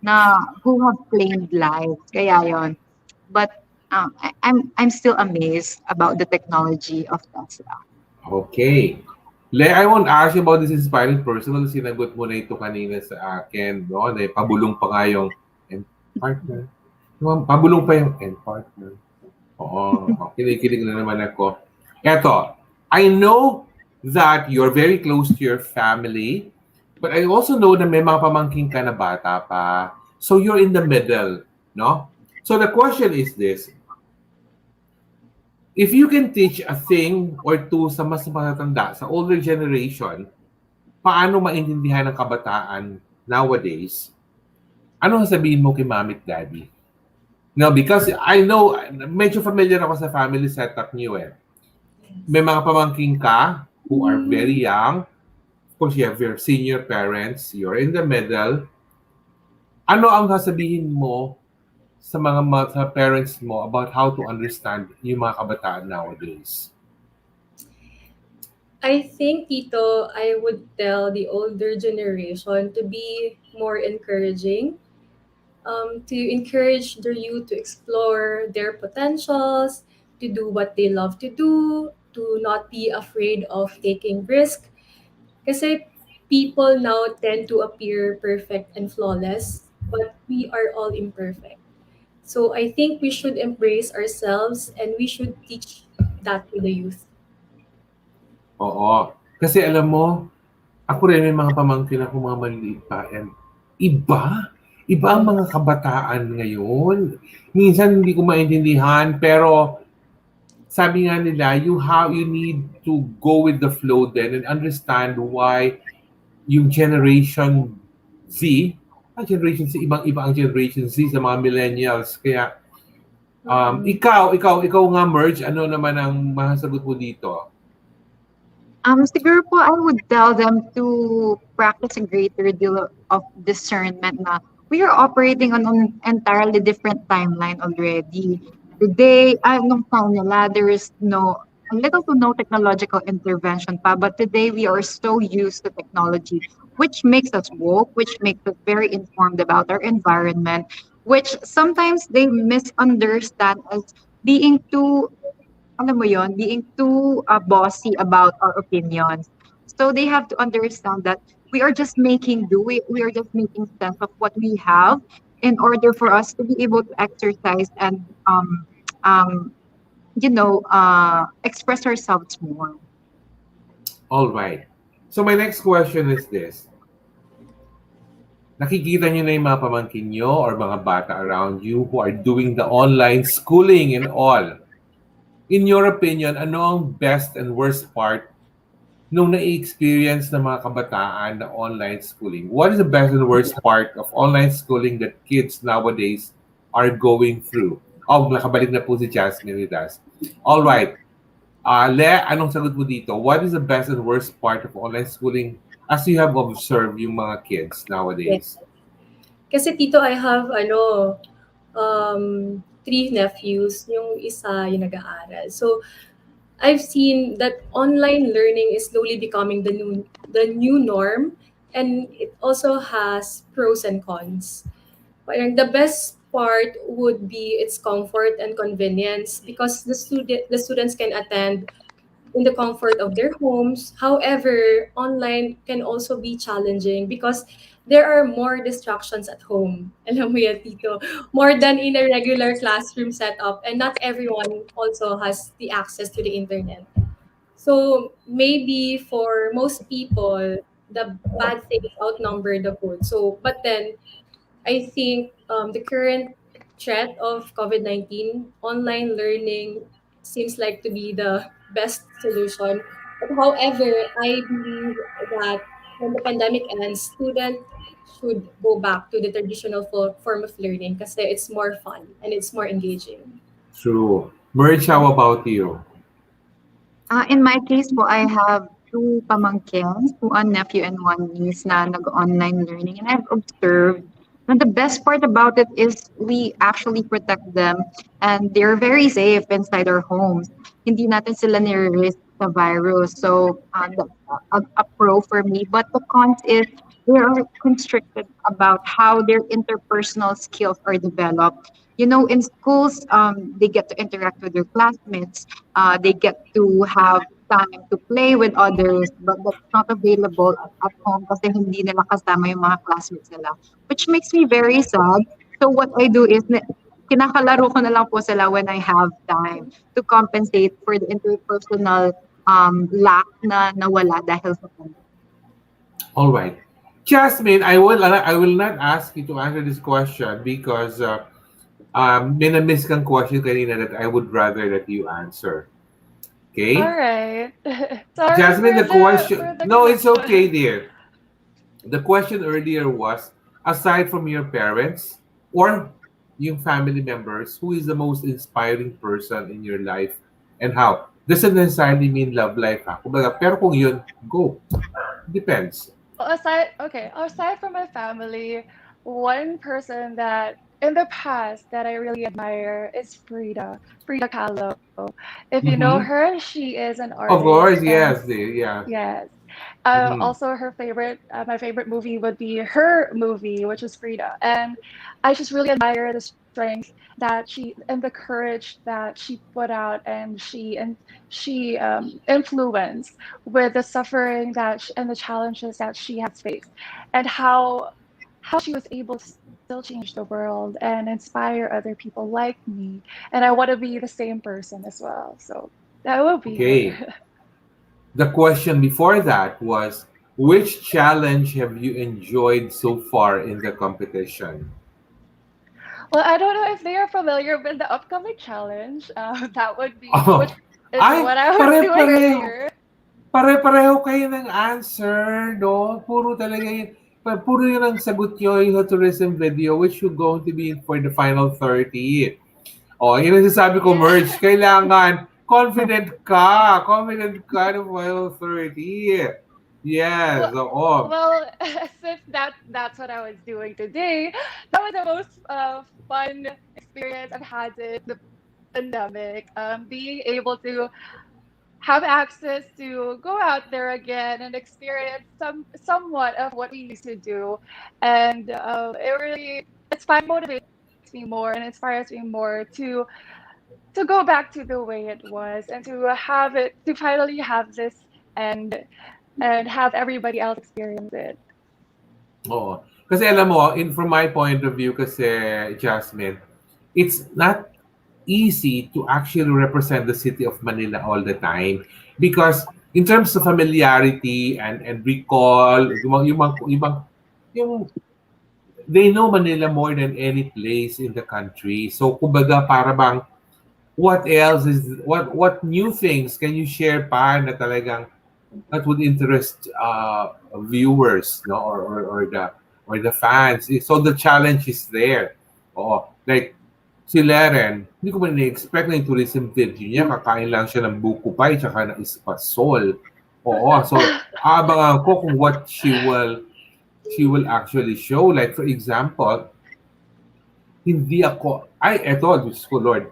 na who have claimed lives. Kaya yon. But I'm still amazed about the technology of Tesla. Okay. Le, I won't ask you about this inspiring person. Well, sinagot mo na ito kanina sa akin. No? Pabulong pa nga yung and partner. Pabulong pa yung and partner. Oo, kinikilig na naman ako. Eto, I know that you're very close to your family, but I also know na may mga pamangking ka na bata pa. So you're in the middle, no? So the question is this: if you can teach a thing or two sa mas matatanda, sa older generation, paano maintindihan ng kabataan nowadays? Ano sabihin mo kay mami at daddy? No, because I know, medyo familiar ako sa family setup niyo eh. May mga pamangking ka who are very young. Of course, you have your senior parents. You're in the middle. Ano ang sasabihin mo sa sa parents mo about how to understand yung mga kabataan nowadays? I think, Tito, I would tell the older generation to be more encouraging, to encourage their youth to explore their potentials, to do what they love to do, to not be afraid of taking risk. Kasi people now tend to appear perfect and flawless, but we are all imperfect. So I think we should embrace ourselves and we should teach that to the youth. Oo. Kasi alam mo, ako rin may mga pamangkin ako mga maliliit pa and iba. Iba ang mga kabataan ngayon. Minsan hindi ko maintindihan pero sabi nga nila, you need to go with the flow then and understand why yung Generation Z, Generation Z, ibang-iba ang Generation Z sa mga millennials. Kaya, ikaw nga, Merge, ano naman ang masasagot mo dito? Siguro po I would tell them to practice a greater deal of discernment na we are operating on an entirely different timeline already. Today, nung taon nila, there is little to no technological intervention pa, but today we are so used to technology, which makes us woke, which makes us very informed about our environment, which sometimes they misunderstand as being too alam mo yon, being too bossy about our opinions. So they have to understand that we are just making do, we are just making sense of what we have in order for us to be able to exercise and um, express ourselves more. All right. So my next question is this. Nakikita niyo na yung mga pamangkin niyo or mga bata around you who are doing the online schooling and all. In your opinion, ano ang best and worst part nung na-experience ng mga kabataan na online schooling? What is the best and worst part of online schooling that kids nowadays are going through? Oh, nakabalik na po si Jasmine with us. All right. Le, anong sagot mo dito? What is the best and worst part of online schooling as you have observed yung mga kids nowadays? Kasi Tito, I have three nephews. Yung isa yung nag-aaral. So I've seen that online learning is slowly becoming the new norm, and it also has pros and cons. Parang the best part would be its comfort and convenience because the students can attend in the comfort of their homes. However, online can also be challenging because there are more distractions at home. Alam mo yan, Tito. More than in a regular classroom setup, and not everyone also has the access to the internet. So maybe for most people, the bad things outnumber the good. So, but then I think the current threat of COVID-19, online learning seems like to be the best solution. But however, I believe that when the pandemic ends, students should go back to the traditional form of learning because it's more fun and it's more engaging. True. Merge, how about you? In my case po, I have two pamangkins, one nephew and one niece na nag-online learning. And I've observed and the best part about it is we actually protect them and they're very safe inside our homes. Hindi natin sila nire-risk sa virus. So, that's a pro for me. But the cons is they are constricted about how their interpersonal skills are developed. You know, in schools, they get to interact with their classmates. They get to have time to play with others, but that's not available at home kasi hindi nila kasama yung mga classmates nila, which makes me very sad. So what I do is, kinakalaro ko na lang po sila when I have time to compensate for the interpersonal lack na nawala dahil sa pandemic. All right. Jasmine, I will not ask you to answer this question because may na-miss kang question kanina that I would rather that you answer. All Okay? right. Sorry Jasmine, the for question. the No, it's connection. okay, dear. The question earlier was, aside from your parents or yung family members, who is the most inspiring person in your life and how? Doesn't necessarily mean love life, ha? Kumbaga, pero kung yun, go. Depends. Well, aside from my family, one person that in the past that I really admire is Frida Kahlo. If you know Mm-hmm. her, she is an Of artist, course, and yes, dear, yeah. yes. Mm-hmm. Also, my favorite movie would be her movie, which is Frida. And I just really admire the strength that she and the courage that she put out, and she influenced with the suffering and the challenges that she has faced, and how she was able to still change the world and inspire other people like me. And I want to be the same person as well. So that will be Okay. her. The question before that was, which challenge have you enjoyed so far in the competition? Well, I don't know if they are familiar with the upcoming challenge. That would be, which Oh, is ay, what I was doing pare-pareho. earlier. Pare-pareho kayo ng answer, no? Puro talaga yun. Puro yun ang sagot nyo, yung tourism video, which you're going to be for the final 30. Oh, yun ang sasabi ko, Yeah. Merge. Kailangan, confident ka. Confident ka ng final 30. Yes, Well, oo. well, since that's what I was doing today, that was the most fun experience I've had in the pandemic. Being able to have access to go out there again and experience somewhat of what we used to do, and it motivates me more and inspires me more to go back to the way it was, and to finally have this, and have everybody else experience it. Oo. Kasi alam mo, from my point of view kasi, Jasmine, it's not easy to actually represent the city of Manila all the time because in terms of familiarity and recall, yung they know Manila more than any place in the country. So kumbaga para bang what new things can you share pa na talagang that would interest viewers, no, or the fans. So the challenge is there. Oh, like si Leren, hindi ko man na-expect na yung tourism video niya, kakain lang siya ng buko pie tsaka ng espasol. Oo, so abangan ko kung what she will actually show. Like for example, hindi ako, ay eto, Diyos ko Lord,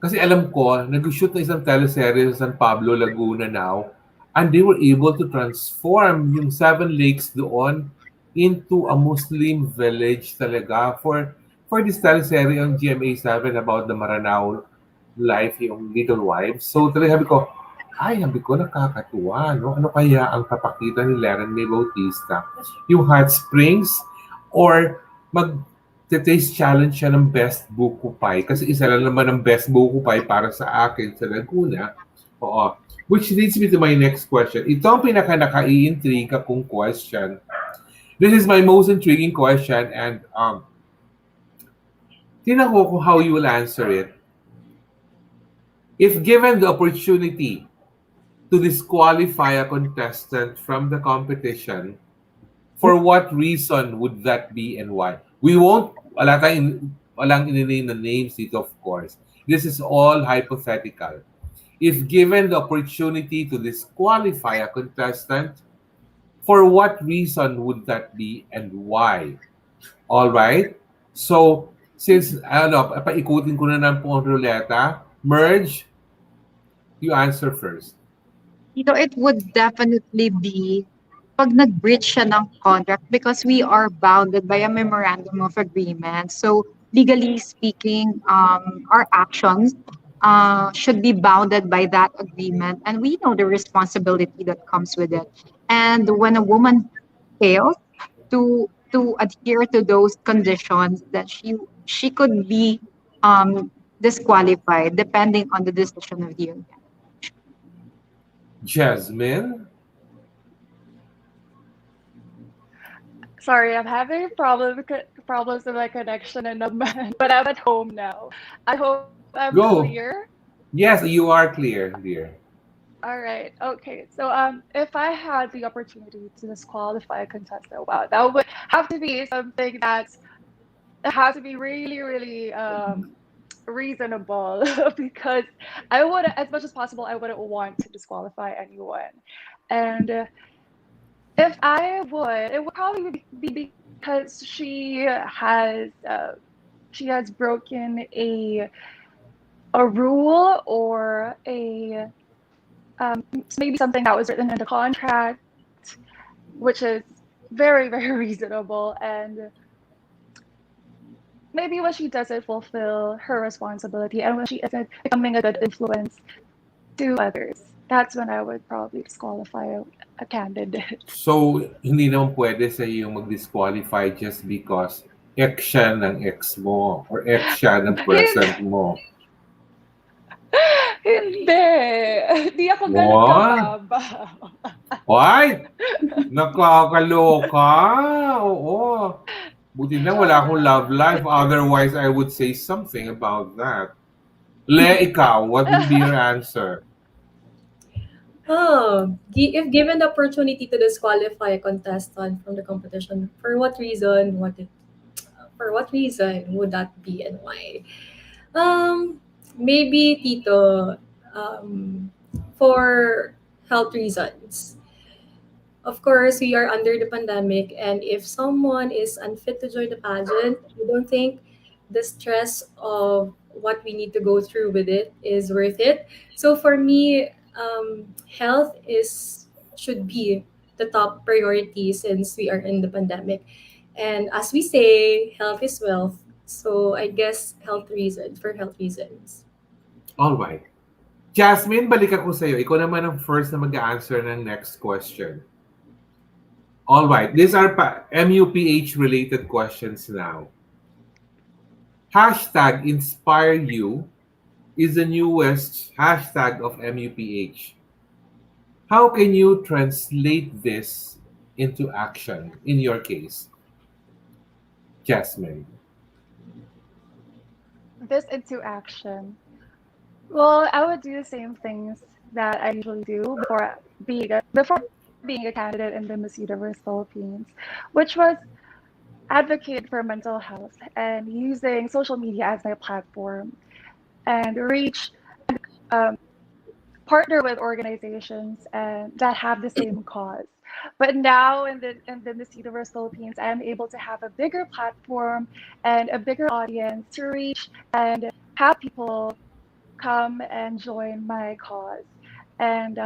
kasi alam ko, nag-shoot na isang teleserye sa San Pablo, Laguna now, and they were able to transform yung Seven Lakes doon into a Muslim village talaga for this teleserye on GMA7 about the Maranao life, yung Little Wives. So talaga sabi ko, nakakatuwa, no? Ano kaya ang papakita ni Leren May Bautista? Yung hot springs or taste challenge siya ng best buko pie kasi isa lang naman ang best buko pie para sa akin sa Laguna. Oo. Which leads me to my next question. Ito ang pinaka-naka-i-intriga kong question. This is my most intriguing question and tingnan ko kung how you will answer it. If given the opportunity to disqualify a contestant from the competition, for what reason would that be and why? Walang in the names dito, of course. This is all hypothetical. If given the opportunity to disqualify a contestant, for what reason would that be and why? All right? So, since, paikutin ko na ng pong ruleta, Merge, you answer first. It would definitely be pag nag-breach siya ng contract because we are bounded by a memorandum of agreement. So legally speaking, our actions should be bounded by that agreement, and we know the responsibility that comes with it. And when a woman fails to adhere to those conditions, that she could be disqualified depending on the decision of the organization. Jasmine? Sorry, I'm having problems with my connection and but I'm at home now. I hope I'm Go. clear. Yes, you are clear, dear. All right. Okay. So if I had the opportunity to disqualify a contestant, wow, that would have to be something that's it has to be really, really reasonable because I would, as much as possible, I wouldn't want to disqualify anyone. And if I would, it would probably be because she has broken a rule or a maybe something that was written in the contract, which is very, very reasonable. And maybe when she doesn't fulfill her responsibility and when she isn't becoming a good influence to others, that's when I would probably disqualify a candidate. So, hindi naman pwede sa iyo mag-disqualify just because ex siya ng ex mo or ex siya ng present mo. Hindi. Hindi ako ganun What? kababaw. Why? Nakakaloka. Oo. Buti na wala akong love life. Otherwise, I would say something about that. Le, ikaw, what would be your answer? Oh, if given the opportunity to disqualify a contestant from the competition, for what reason? For what reason would that be and why? Maybe Tito, for health reasons. Of course, we are under the pandemic, and if someone is unfit to join the pageant, I don't think the stress of what we need to go through with it is worth it. So for me, health is should be the top priority since we are in the pandemic. And as we say, health is wealth. So I guess for health reasons. All right. Jasmine, balik ako sa iyo. Ikaw naman ang first na mag-answer ng next question. All right. These are MUPH related questions now. Hashtag inspire you is the newest hashtag of MUPH. How can you translate this into action in your case? Jasmine. This into action. Well, I would do the same things that I usually do before being a candidate in the Miss Universe Philippines, which was advocate for mental health and using social media as my platform and reach um, partner with organizations and that have the same cause. But now in the Miss Universe Philippines, I am able to have a bigger platform and a bigger audience to reach and have people come and join my cause. And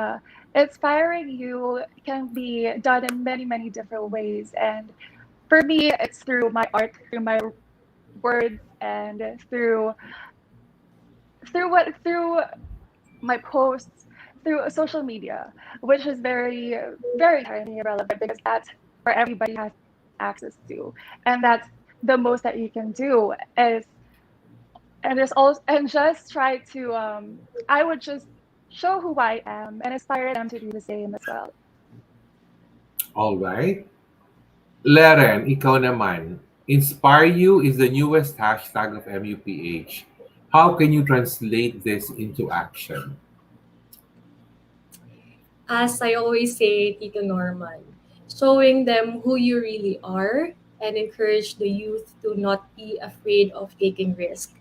inspiring you can be done in many, many different ways. And for me, it's through my art, through my words, and through my posts, through social media, which is very, very tiny and relevant because that's where everybody has access to, and that's the most that you can do is and it's also and just try to I would just show who I am and inspire them to do the same as well. All right. Leren, ikaw naman. Inspire you is the newest hashtag of MUPH. How can you translate this into action? As I always say, Tito Norman, showing them who you really are and encourage the youth to not be afraid of taking risk.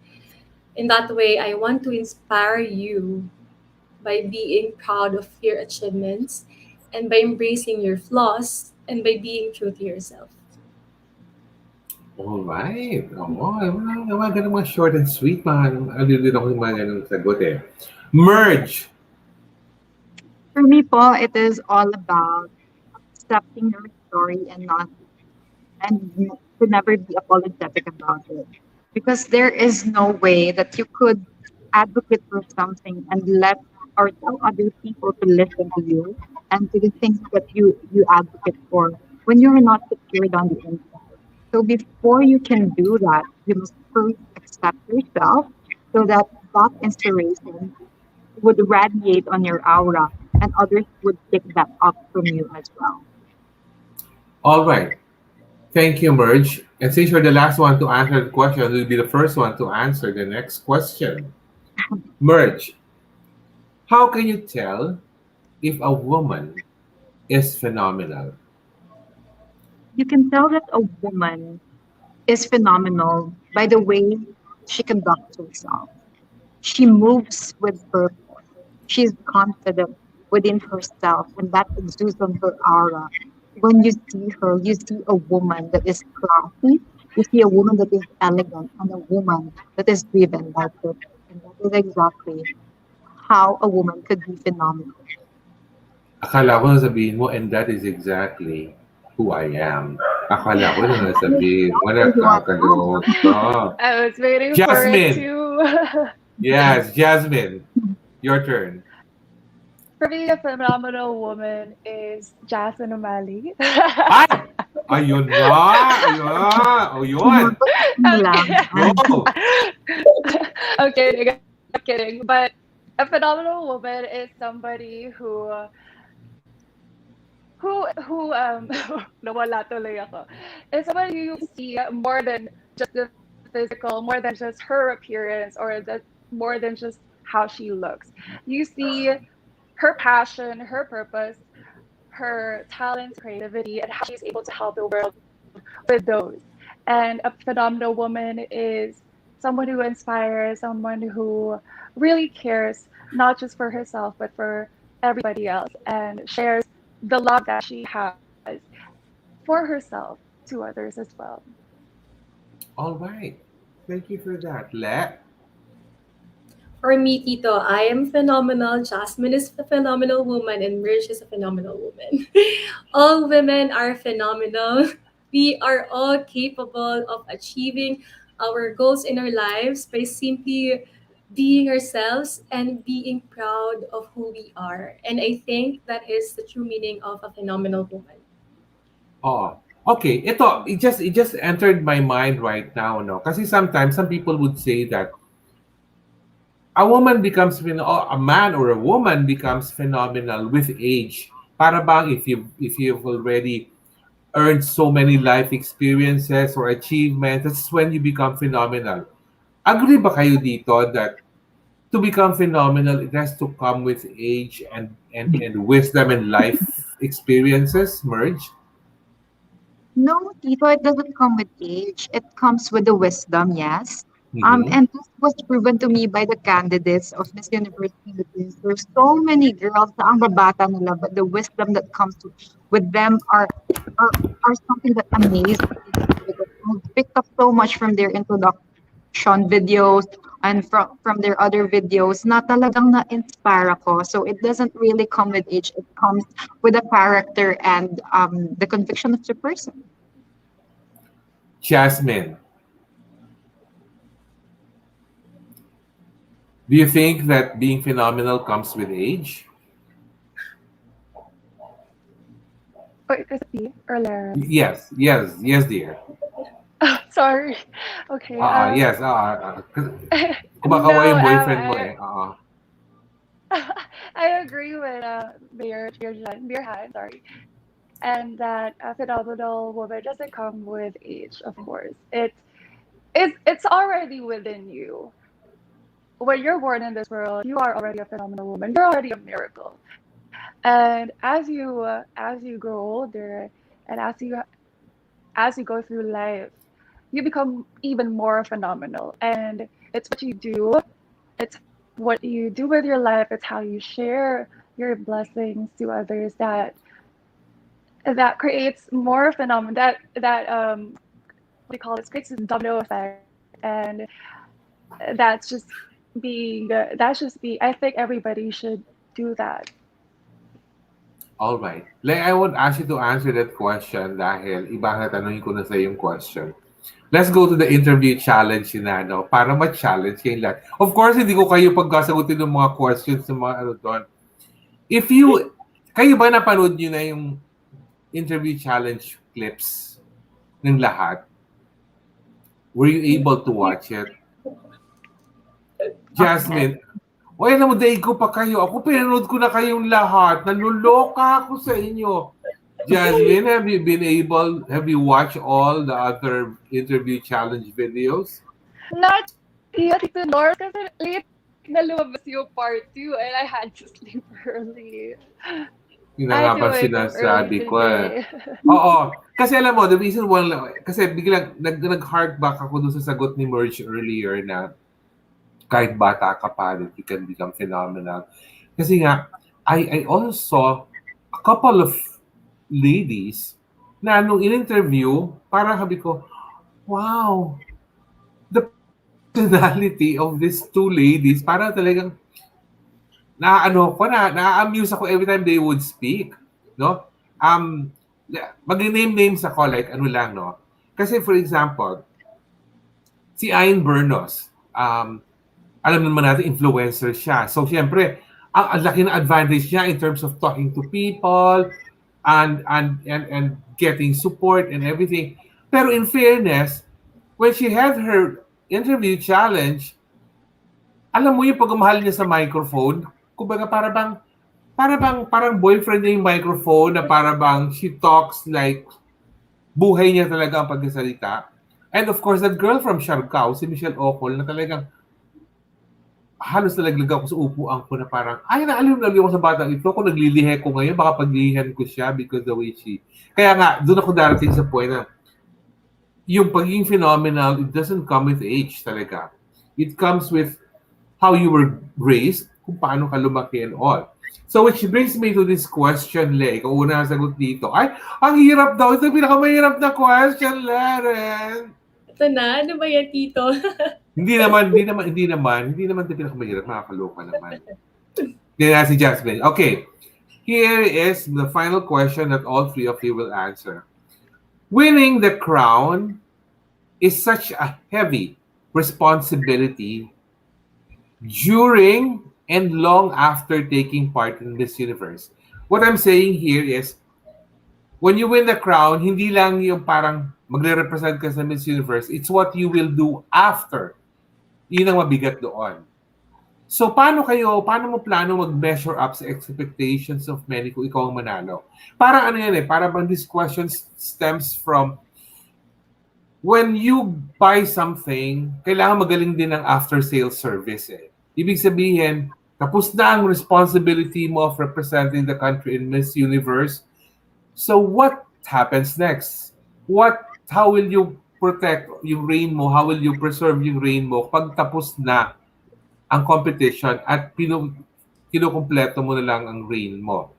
In that way, I want to inspire you by being proud of your achievements and by embracing your flaws and by being true to yourself. All right. Oo, mga ganun mga short and sweet. Ano din ako yung mga ganun sagot eh. Merge. For me po, it is all about accepting your story and to never be apologetic about it. Because there is no way that you could advocate for something and let or tell other people to listen to you and to the things that you advocate for when you're not secured on the inside. So before you can do that, you must first accept yourself so that that inspiration would radiate on your aura and others would pick that up from you as well. All right. Thank you, Merge. And since you're the last one to answer the question, you'll be the first one to answer the next question. Merge, how can you tell if a woman is phenomenal? You can tell that a woman is phenomenal by the way she conducts herself. She moves with purpose. She's confident within herself, and that exudes on her aura. When you see her, you see a woman that is classy, you see a woman that is elegant, and a woman that is driven by purpose. And that is exactly how a woman could be phenomenal. Akala ko sabihin mo, and that is exactly who I am. Akala ko na sabihin mo, nakakaloka. I was waiting for it Jasmine! too. Yes, Jasmine. Your turn. For me, a phenomenal woman is Jasmine Umali. Ay! Ayun na! Ayun na! O yun! Sinagot lang. Go! I'm kidding. I'm kidding. But a phenomenal woman is somebody who nawala tuloy ako. Is somebody you see more than just the physical, more than just her appearance, or more than just how she looks. You see her passion, her purpose, her talents, creativity, and how she's able to help the world with those. And a phenomenal woman is someone who inspires, someone who really cares, not just for herself, but for everybody else, and shares the love that she has for herself to others as well. All right. Thank you for that. Le? For me, Tito, I am phenomenal. Jasmine is a phenomenal woman, and Mirj is a phenomenal woman. All women are phenomenal. We are all capable of achieving our goals in our lives by simply being ourselves and being proud of who we are. And I think that is the true meaning of a phenomenal woman. Oh, okay. It just entered my mind right now, no? Kasi sometimes some people would say that a woman becomes a man or a woman becomes phenomenal with age. Para bang if you've already earned so many life experiences or achievements, that's when you become phenomenal. Agree ba kayo dito that to become phenomenal, it has to come with age and wisdom and life experiences merge? No, Tito, it doesn't come with age. It comes with the wisdom, yes. Mhm. And this was proven to me by the candidates of Miss Universe Philippines. There's so many girls na ang babata nila, but the wisdom that comes with them are, are something that amazes me. Because I've picked up so much from their introduction videos and from their other videos na talagang na-inspire ako. So it doesn't really come with age. It comes with the character and the conviction of the person. Jasmine, do you think that being phenomenal comes with age? Wait, is it me or Leren? Yes, yes, yes, dear. Sorry. Okay. Yes. Kumakaway No, yung boyfriend mo eh. I agree with Mirjan, sorry, and that a phenomenal woman doesn't come with age, of course. It's already within you. When you're born in this world, you are already a phenomenal woman. You're already a miracle. And as you grow older, and as you go through life, you become even more phenomenal. And it's what you do. It's what you do with your life. It's how you share your blessings to others that creates more phenomenon that what do you call this, creates this domino effect. And that's just that's just be I think everybody should do that. All right. Like, I would ask you to answer that question dahil iba na tanongin ko na sa yung question. Let's go to the interview challenge na, no? Para ma-challenge kayong lahat. Of course, hindi ko kayo pagkasagutin ng mga questions ng mga ano doon. If you, kayo ba napanood nyo na yung interview challenge clips ng lahat? Were you able to watch it? Jasmine, o alam mo, daig ko pa kayo. Ako pinanood ko na kayong lahat. Naluloka ako sa inyo. Jasmine, have you watched all the other interview challenge videos? Not yet, Tito Norm, kasi late na lumabas yung part 2 and I had to sleep early. Yun na I nga had to ba wake up early sinasabi ko eh. today. Oo. Kasi alam mo, the reason why, kasi biglang nag-hark back ako dun sa sagot ni Merge earlier na kahit bata ka pa, that you can become phenomenal. Kasi nga, I also saw a couple of ladies na nung in-interview, parang sabi ko, wow, the personality of these two ladies, parang talagang na-amuse ako every time they would speak, no? Um, mag-name names ako, like ano lang, no? Kasi for example, si Ayn Bernos, alam naman natin, influencer siya. So, siyempre, ang laki ng advantage niya in terms of talking to people and getting support and everything. Pero in fairness, when she had her interview challenge, alam mo yung pagmamahal niya sa microphone, kumbaga parang boyfriend niya yung microphone na para bang she talks like buhay niya talaga ang pagsasalita. And of course, that girl from Siargao, si Michelle Ocol, na talagang halos nalaglag ako sa upuan ko na parang, ay, naaliw ako sa batang ito. Kung naglilihe ko ngayon, baka paglihan ko siya because the way she... Kaya nga, doon ako darating sa point na yung pagiging phenomenal, it doesn't come with age talaga. It comes with how you were raised, kung paano ka lumaki and all. So which brings me to this question, Le. Ikaw una ang sagot dito. Ay, ang hirap daw. Ito yung pinakamahirap na question, Leren. Ito na, ano ba yan, Tito? Hindi naman ito pinakamahirap. Makakaloka naman. Kaya si Jasmine. Okay. Here is the final question that all three of you will answer. Winning the crown is such a heavy responsibility during and long after taking part in Miss Universe. What I'm saying here is, when you win the crown, hindi lang yung parang magre-represent ka sa Miss Universe, it's what you will do after. Yun ang mabigat doon. So, paano mo plano mag-measure up sa expectations of many kung ikaw ang manalo? Parang ano yan eh, parang bang this question stems from when you buy something, kailangan magaling din ang after-sales service eh. Ibig sabihin, tapos na ang responsibility mo of representing the country in Miss Universe. So what happens next? How will you protect yung reign mo? How will you preserve yung reign mo pag tapos na ang competition at kinukumpleto mo na lang ang reign mo?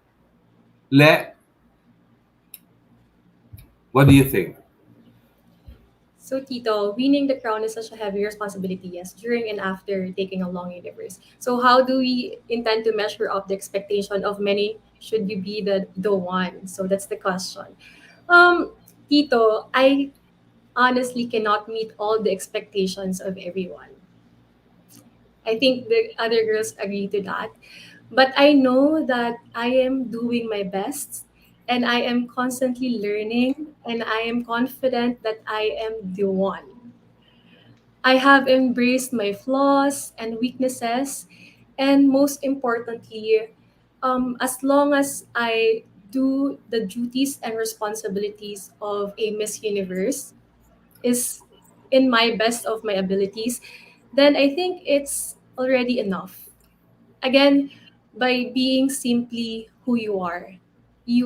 What do you think? So, Tito, winning the crown is such a heavy responsibility, yes, during and after taking a long universe. So, how do we intend to measure up the expectation of many should you be the one? So, that's the question. Tito, I honestly cannot meet all the expectations of everyone. I think the other girls agree to that. But I know that I am doing my best and I am constantly learning and I am confident that I am the one. I have embraced my flaws and weaknesses, and most importantly, as long as I do the duties and responsibilities of a Miss Universe is in my best of my abilities, then I think it's already enough. Again, by being simply who you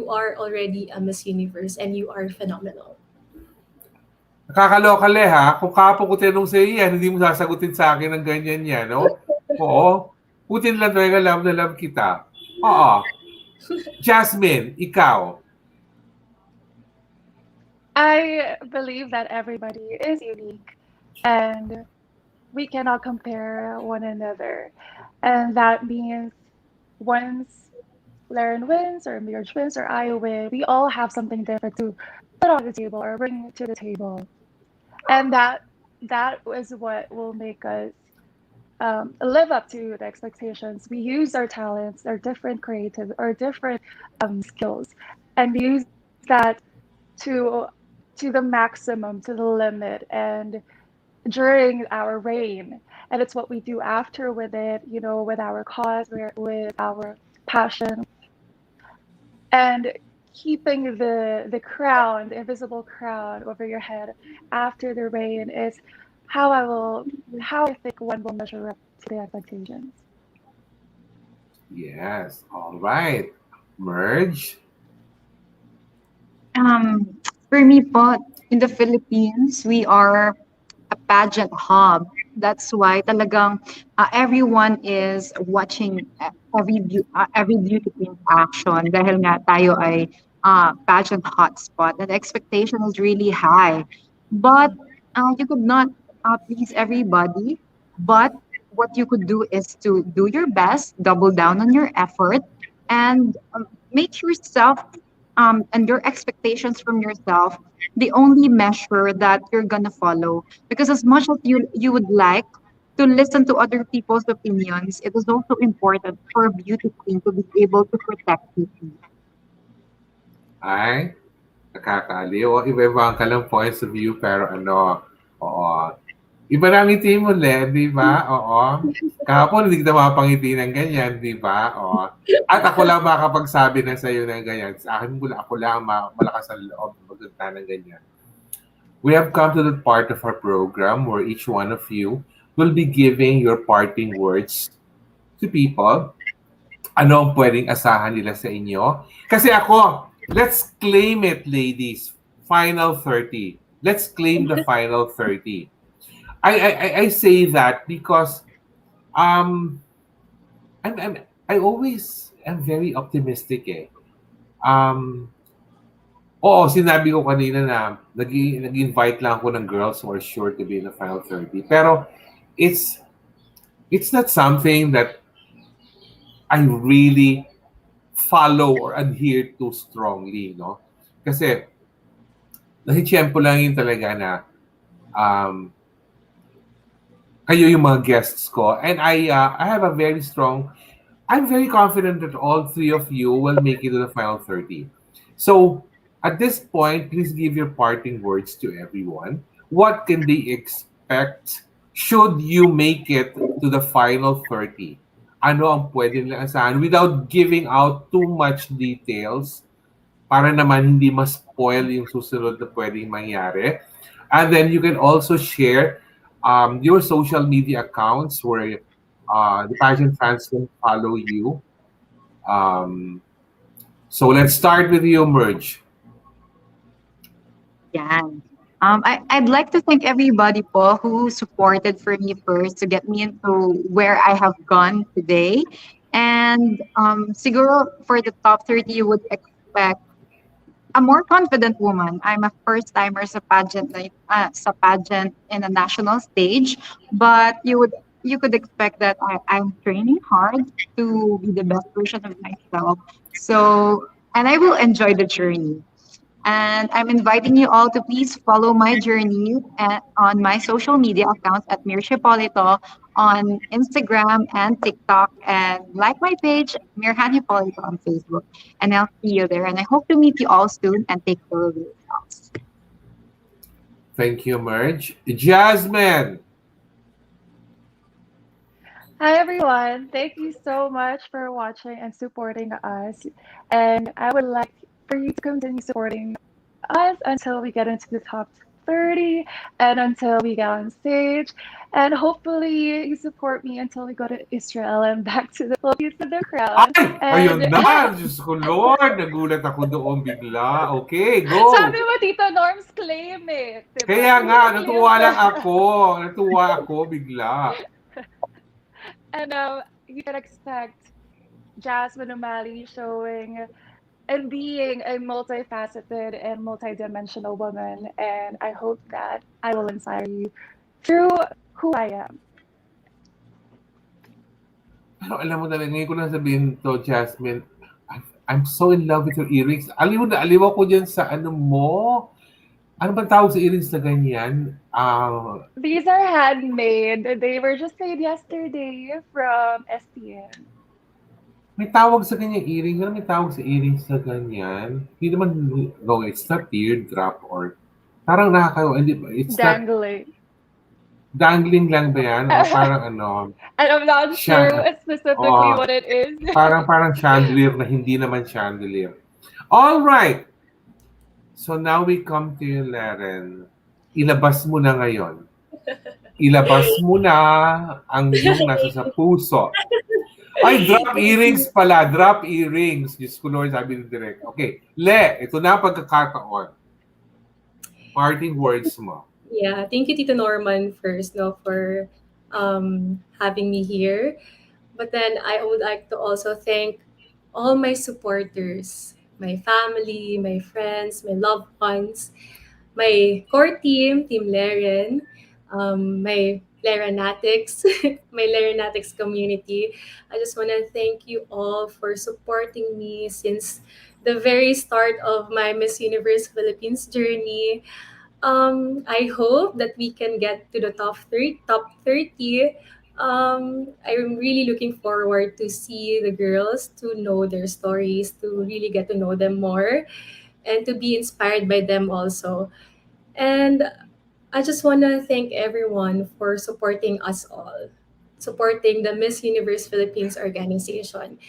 are already a Miss Universe and you are phenomenal. Nakakaloka ha. Kung kapag ko tinanong sa iyo yan, hindi mo sasagutin sa akin ng ganyan yan, no? Oo. Putin lang talaga, love na love kita. Oo. Jasmine, ikaw. I believe that everybody is unique and we cannot compare one another. And that means once Laren wins or Mirj wins or I win, we all have something different to put on the table or bring to the table. And that was what will make us live up to the expectations. We use our talents, our different creative, our different skills, and we use that to the maximum, to the limit, and during our reign. And it's what we do after with it, with our cause, with our passion, and keeping the crown, the invisible crown over your head after the reign is how I think one will measure up to the expectations. Yes. All right. Merge. Um, for me po, in the Philippines, we are a pageant hub. That's why talagang everyone is watching every beauty queen action dahil nga tayo ay pageant hotspot and the expectation is really high. But you could not please everybody. But what you could do is to do your best, double down on your effort, and make yourself and your expectations from yourself the only measure that you're gonna follow. Because as much as you would like to listen to other people's opinions, it is also important for a beauty queen to be able to protect beauty. Ay, nakakaaliw. Iba-iba ang kalang points of view, pero ano, oo. Iba na ang ngiti mo, Len, di ba? Oo. Kahapon, hindi kita mapangiti ng ganyan, di ba? Oo. At ako lang makakapagsabi na sa'yo ng ganyan. Sa akin, ako lang malakas ang loob magpunta ng ganyan. We have come to the part of our program where each one of you will be giving your parting words to people. Ano ang pwedeng asahan nila sa inyo? Kasi ako, let's claim it, ladies. Final 30. Let's claim the final 30. I say that because um I always am very optimistic eh. Um Oo, sinabi ko kanina na nag-invite lang ako ng girls who are sure to be in the final 30. Pero it's it's not something that I really follow or adhere to strongly, no? Kasi nahitiyempo lang yun talaga na um, kayo yung mga guests ko. And I have a very strong, I'm very confident that all three of you will make it to the final 30. So, at this point, please give your parting words to everyone. What can they expect should you make it to the final 30? Ano ang pwede nilang asahan without giving out too much details para naman hindi mas spoil yung susunod na pwedeng mangyari. And then you can also share your social media accounts where the pageant fans can follow you. Um, so let's start with you, Merge. Yan. I'd like to thank everybody po who supported for me first to get me into where I have gone today. And siguro for the top 30, you would expect a more confident woman. I'm a first timer sa pageant in a national stage, but you could expect that I'm training hard to be the best version of myself. So and I will enjoy the journey. And I'm inviting you all to please follow my journey on my social media accounts at Hipolito on Instagram and TikTok, and like my page, Mirjan Hipolito on Facebook. And I'll see you there. And I hope to meet you all soon and take care of yourselves. Thank you, Merge. Jasmine. Hi everyone. Thank you so much for watching and supporting us. And I would like for you to continue supporting us until we get into the top 30 and until we get on stage. And hopefully you support me until we go to Israel and back to the Philippines with the crown. Ay, ayun And na. Diyos ko, Lord. Nagulat ako doon bigla. Okay, go. sabi mo, Tito Norms, claim it. Diba? Kaya nga, Claim natuwa it. lang ako. Natuwa ako bigla. And you can expect Jasmine Umali showing and being a multifaceted and multidimensional woman. And I hope that I will inspire you through who I am. Pero alam mo talaga, ngayon ko lang sabihin to, Jasmine, I'm so in love with your earrings. Aliw na aliw ako dyan sa ano mo. Ano bang tawag sa earrings na ganyan? These are handmade. They were just made yesterday from STN. May tawag sa ganyan earrings. Ano may tawag sa earrings na ganyan? Hindi naman, no, it's not teardrop or parang hindi, it's not Dangling. dangling lang ba yan? O And parang ano, I'm not sure siya, specifically o what it is. parang chandelier na hindi naman chandelier. All right. So now we come to you, Leren. Ilabas mo na ngayon. Ilabas mo na ang iyong nasa sa puso. Ay, drop earrings pala. Drop earrings. Diyos ko, Lord, sabi ni Direk. Okay. Le, ito na ang pagkakataon. Parting words mo. Yeah, thank you, Tito Norman, first, no, for having me here. But then I would like to also thank all my supporters, my family, my friends, my loved ones, my core team, Team Leren, my Lerenatics, my Lerenatics community. I just want to thank you all for supporting me since the very start of my Miss Universe Philippines journey. I hope that we can get to the top 30. I'm really looking forward to see the girls, to know their stories, to really get to know them more, and to be inspired by them also. And I just want to thank everyone for supporting us all, supporting the Miss Universe Philippines organization.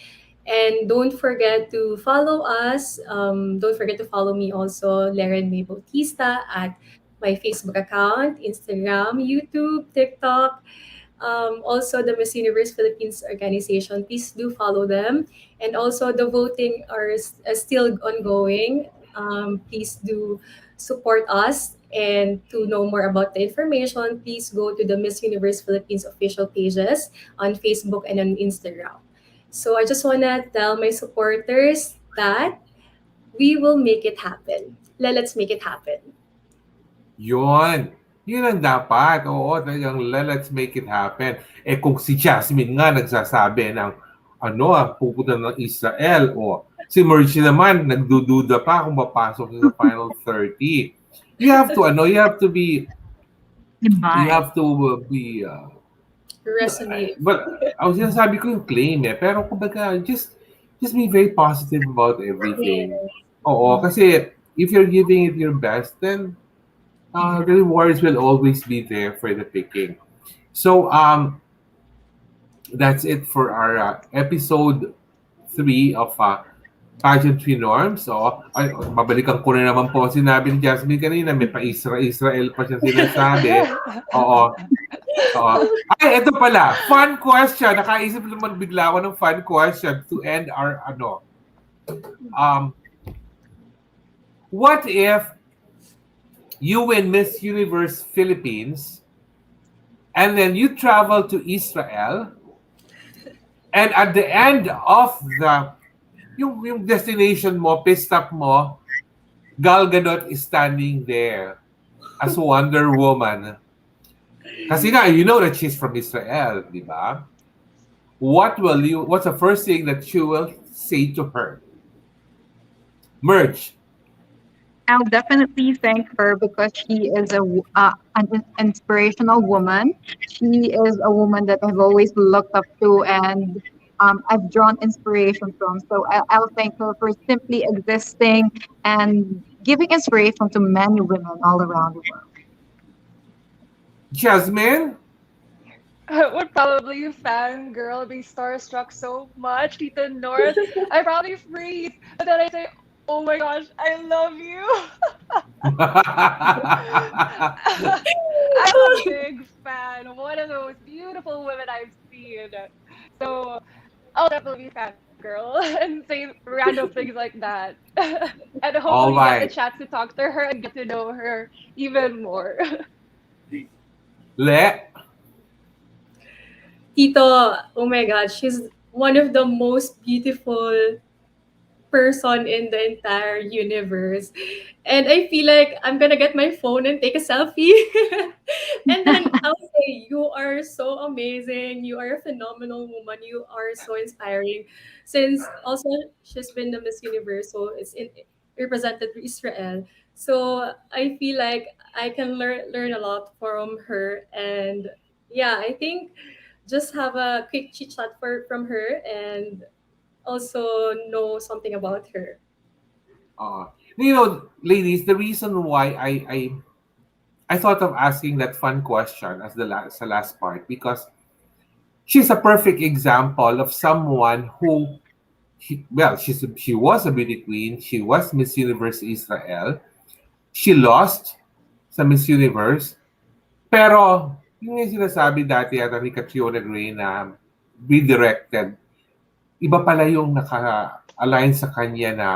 And don't forget to follow us. Don't forget to follow me also, Leren May Bautista, at my Facebook account, Instagram, YouTube, TikTok. Also, the Miss Universe Philippines organization. Please do follow them. And also, the voting are still ongoing. Please do support us. And to know more about the information, please go to the Miss Universe Philippines official pages on Facebook and on Instagram. So I just want to tell my supporters that we will make it happen. Let's make it happen. Yun. Yun ang dapat. Oo, talagang let's make it happen. Eh kung si Jasmine nga nagsasabi ng pupunta ng Israel o si Mirjan naman nagdududa pa kung mapasok siya sa final 30. You have to be you Goodbye. have to be Resonate. well, I was sinasabi ko yung claim pero kumbaga just be very positive about everything. Yes. Oo, kasi if you're giving it your best, then the rewards will always be there for the picking. So that's it for our episode 3 of Pageantry Norms. So, babalikan ko na naman po sinabi ni Jasmine kanina, may pa-Israel pa siya sinasabi. Oo. Oo. Ay, ito pala. Fun question. Nakaisip naman bigla ako ng fun question to end our what if you win Miss Universe Philippines and then you travel to Israel and at the end of yung destination mo, pit stop mo, Gal Gadot is standing there as Wonder Woman. Kasi nga, you know that she's from Israel, di ba? What's the first thing that you will say to her? Merge. I'll definitely thank her because she is an inspirational woman. She is a woman that I've always looked up to and I've drawn inspiration from. So I'll thank her for simply existing and giving inspiration to many women all around the world. Jasmine? I would probably fangirl, be starstruck so much, Tita North. I probably freeze, but then I say, "Oh my gosh, I love you." I'm a big fan. One of the most beautiful women I've seen. So I'll definitely be fangirl and say random things like that. And All hopefully get the right. chance to talk to her and get to know her even more. Le? Tito, oh my God, she's one of the most beautiful person in the entire universe. And I feel like I'm gonna get my phone and take a selfie. And then I'll say, you are so amazing. You are a phenomenal woman. You are so inspiring. Since also she's been the Miss Universe, so it's represented to Israel. So I feel like I can learn a lot from her, and yeah, I think just have a quick chit chat from her and also know something about her. Uh, ladies, the reason why I thought of asking that fun question as the last part because she's a perfect example of someone who, she was a beauty queen. She was Miss Universe Israel. She lost sa Miss Universe. Pero, yung sinasabi dati yata ni Catriona Gray na redirected, iba pala yung naka-align sa kanya na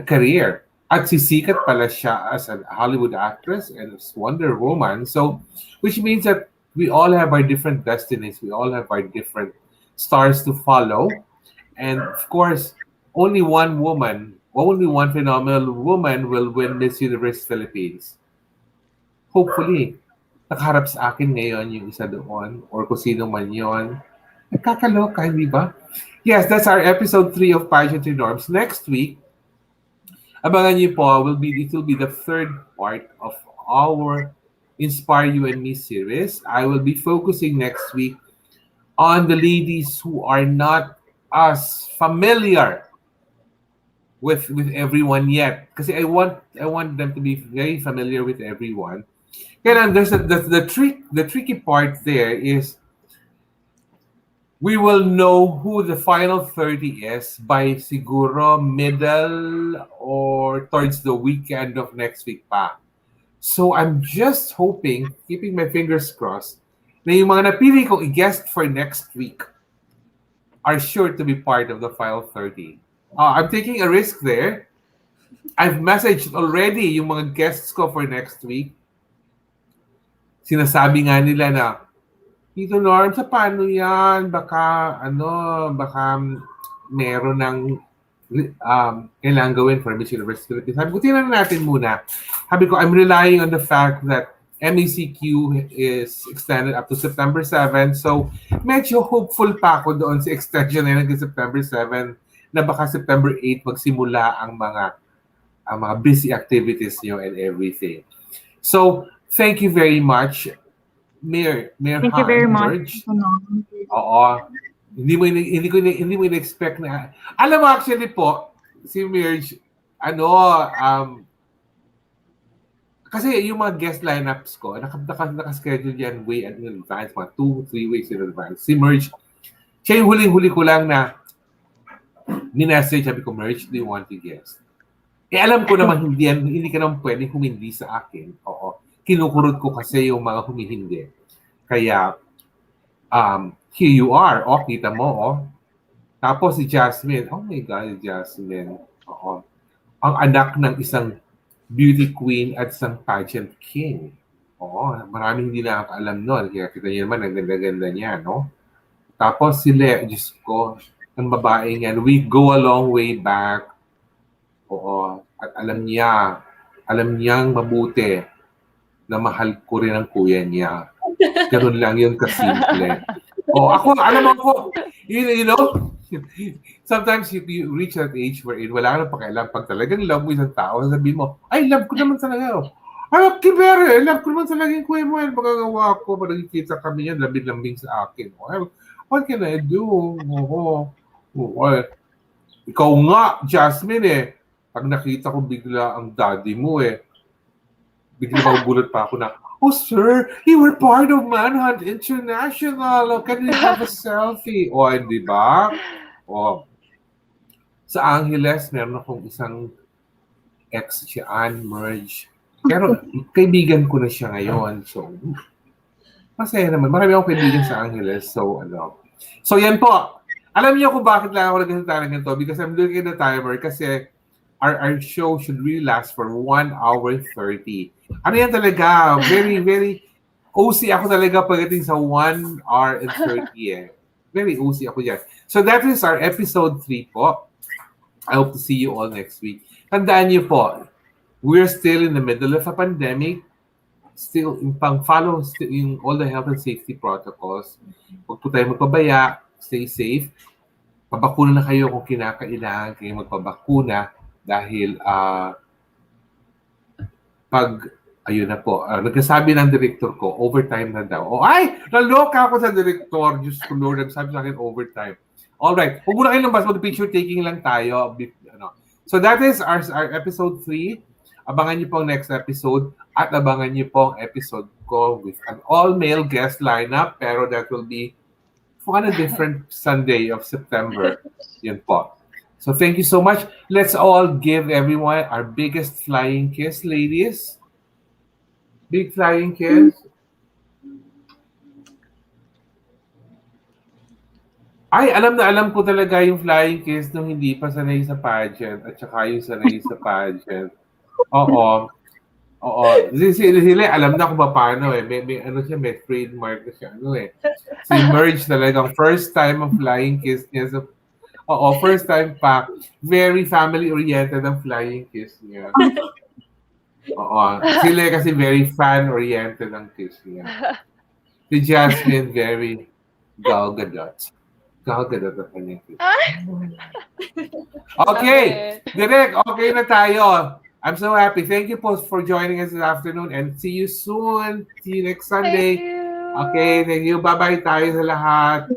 career. At sisikat pala siya as a Hollywood actress and as Wonder Woman. So, which means that we all have our different destinies. We all have our different stars to follow. And of course, only one phenomenal woman will win Miss Universe Philippines. Hopefully, nakaharap sa akin ngayon yung isa doon or kung sino man yon. Nagkakaloka, hindi ba? Yes, that's our episode 3 of Pageantry Norms. Next week, abangan niyo po, it will be the third part of our Inspire You and Me series. I will be focusing next week on the ladies who are not as familiar with everyone yet. Kasi I want them to be very familiar with everyone. Kaya lang, the tricky part there is we will know who the final 30 is by siguro middle or towards the weekend of next week pa. So I'm just hoping, keeping my fingers crossed, na yung mga napili kong i-guest for next week are sure to be part of the final 30. I'm taking a risk there. I've messaged already yung mga guests ko for next week. Sinasabi nga nila na, Tito Norm, sa paano yan? Baka meron ng kailangan gawin for Miss Universe Philippines. Sabi ko, tingnan natin muna. Sabi ko, I'm relying on the fact that MECQ is extended up to September 7. So, medyo hopeful pa ako doon sa extension na hanggang September 7 na baka September 8 magsimula ang mga busy activities nyo and everything. So, thank you very much. Mayor Thank you Han, very much. George. Oo. Hindi mo in-expect na. Alam mo actually po, si Mirj, kasi yung mga guest lineups ko, naka-schedule yan way in advance, mga 2-3 weeks in advance. Si Mirj, siya yung huling-huli ko lang na minessage, sabi ko, Mirj, do you want to guest? Alam ko naman hindi ka naman pwedeng humindi sa akin. Oo. Kinukurot ko kasi yung mga humihindi. Kaya, here you are. O, kita mo, o. Tapos si Jasmine. Oh my God, Jasmine. Oo. Ang anak ng isang beauty queen at isang pageant king. Oo, maraming hindi nakakaalam nun. Kaya kita niyo naman, ang ganda-ganda niya, no? Tapos si Diyos ko, ang babae niyan, we go a long way back. Oo. At alam niyang mabuti na mahal ko rin ang kuya niya. Ganun lang yun kasimple. Ako, alam mo, you know, sometimes you reach that age wherein wala ka nang pakialam. Pag talagang love mo isang tao, sabihin mo, ay, love ko naman talaga. Ay, kibere, love ko naman talaga yung kuya mo. Pagkagawa ko, pag nagkikita kami yan, labing-lambing sa akin. What can I do? Ikaw nga, Jasmine pag nakita ko bigla ang daddy mo bigla magugulat pa ako na, oh sir, you were part of Manhunt International. Can we have a selfie? Di ba? Sa Angeles, meron akong isang ex siyan, merge. Pero kaibigan ko na siya ngayon. So, masaya naman. Marami akong kaibigan sa Angeles. So, So, yan po. Alam niyo kung bakit lang ako nagsasalita ng ganito? Because I'm looking at the timer kasi our show should really last for 1 hour 30. Ano yan talaga? Very, very OC ako talaga pagdating sa 1 hour and 30 Very OC ako dyan. So that is our episode 3 po. I hope to see you all next week. Tandaan niyo po, we're still in the middle of a pandemic. Still, follow yung all the health and safety protocols. Huwag po tayo magpabaya. Stay safe. Pabakuna na kayo kung kinakailangan kayo magpabakuna dahil pag, ayun na po, nagkasabi ng director ko, overtime na daw. Oh, ay! Naloka ako sa director. Diyos ko Lord, nagsabi sa akin overtime. Alright, huwag muna kayo lumabas, picture taking lang tayo. So that is our episode 3. Abangan niyo po ang next episode at abangan niyo po ang episode ko with an all-male guest lineup, pero that will be on a different Sunday of September. Yun po. So thank you so much. Let's all give everyone our biggest flying kiss, ladies. Big flying kiss. Ay, alam na alam ko talaga yung flying kiss nung hindi pa sanay sa pageant at saka yung sanay sa pageant. Oo. Oo. Sila, alam na kung paano eh. May ano siya, may trademark na siya. Ano eh. Si Merge talagang first time of flying kiss niya sa Oo, first time pa. Very family-oriented ang flying kiss niya. Oo. Sila kasi very fan-oriented ang kiss niya. Si Jasmine, very Gal Gadot. Gal Gadot ang kanyang kiss. Okay. Direk, okay na tayo. I'm so happy. Thank you po for joining us this afternoon and see you soon. See you next Sunday. Thank you. Okay, thank you. Bye-bye tayo sa lahat.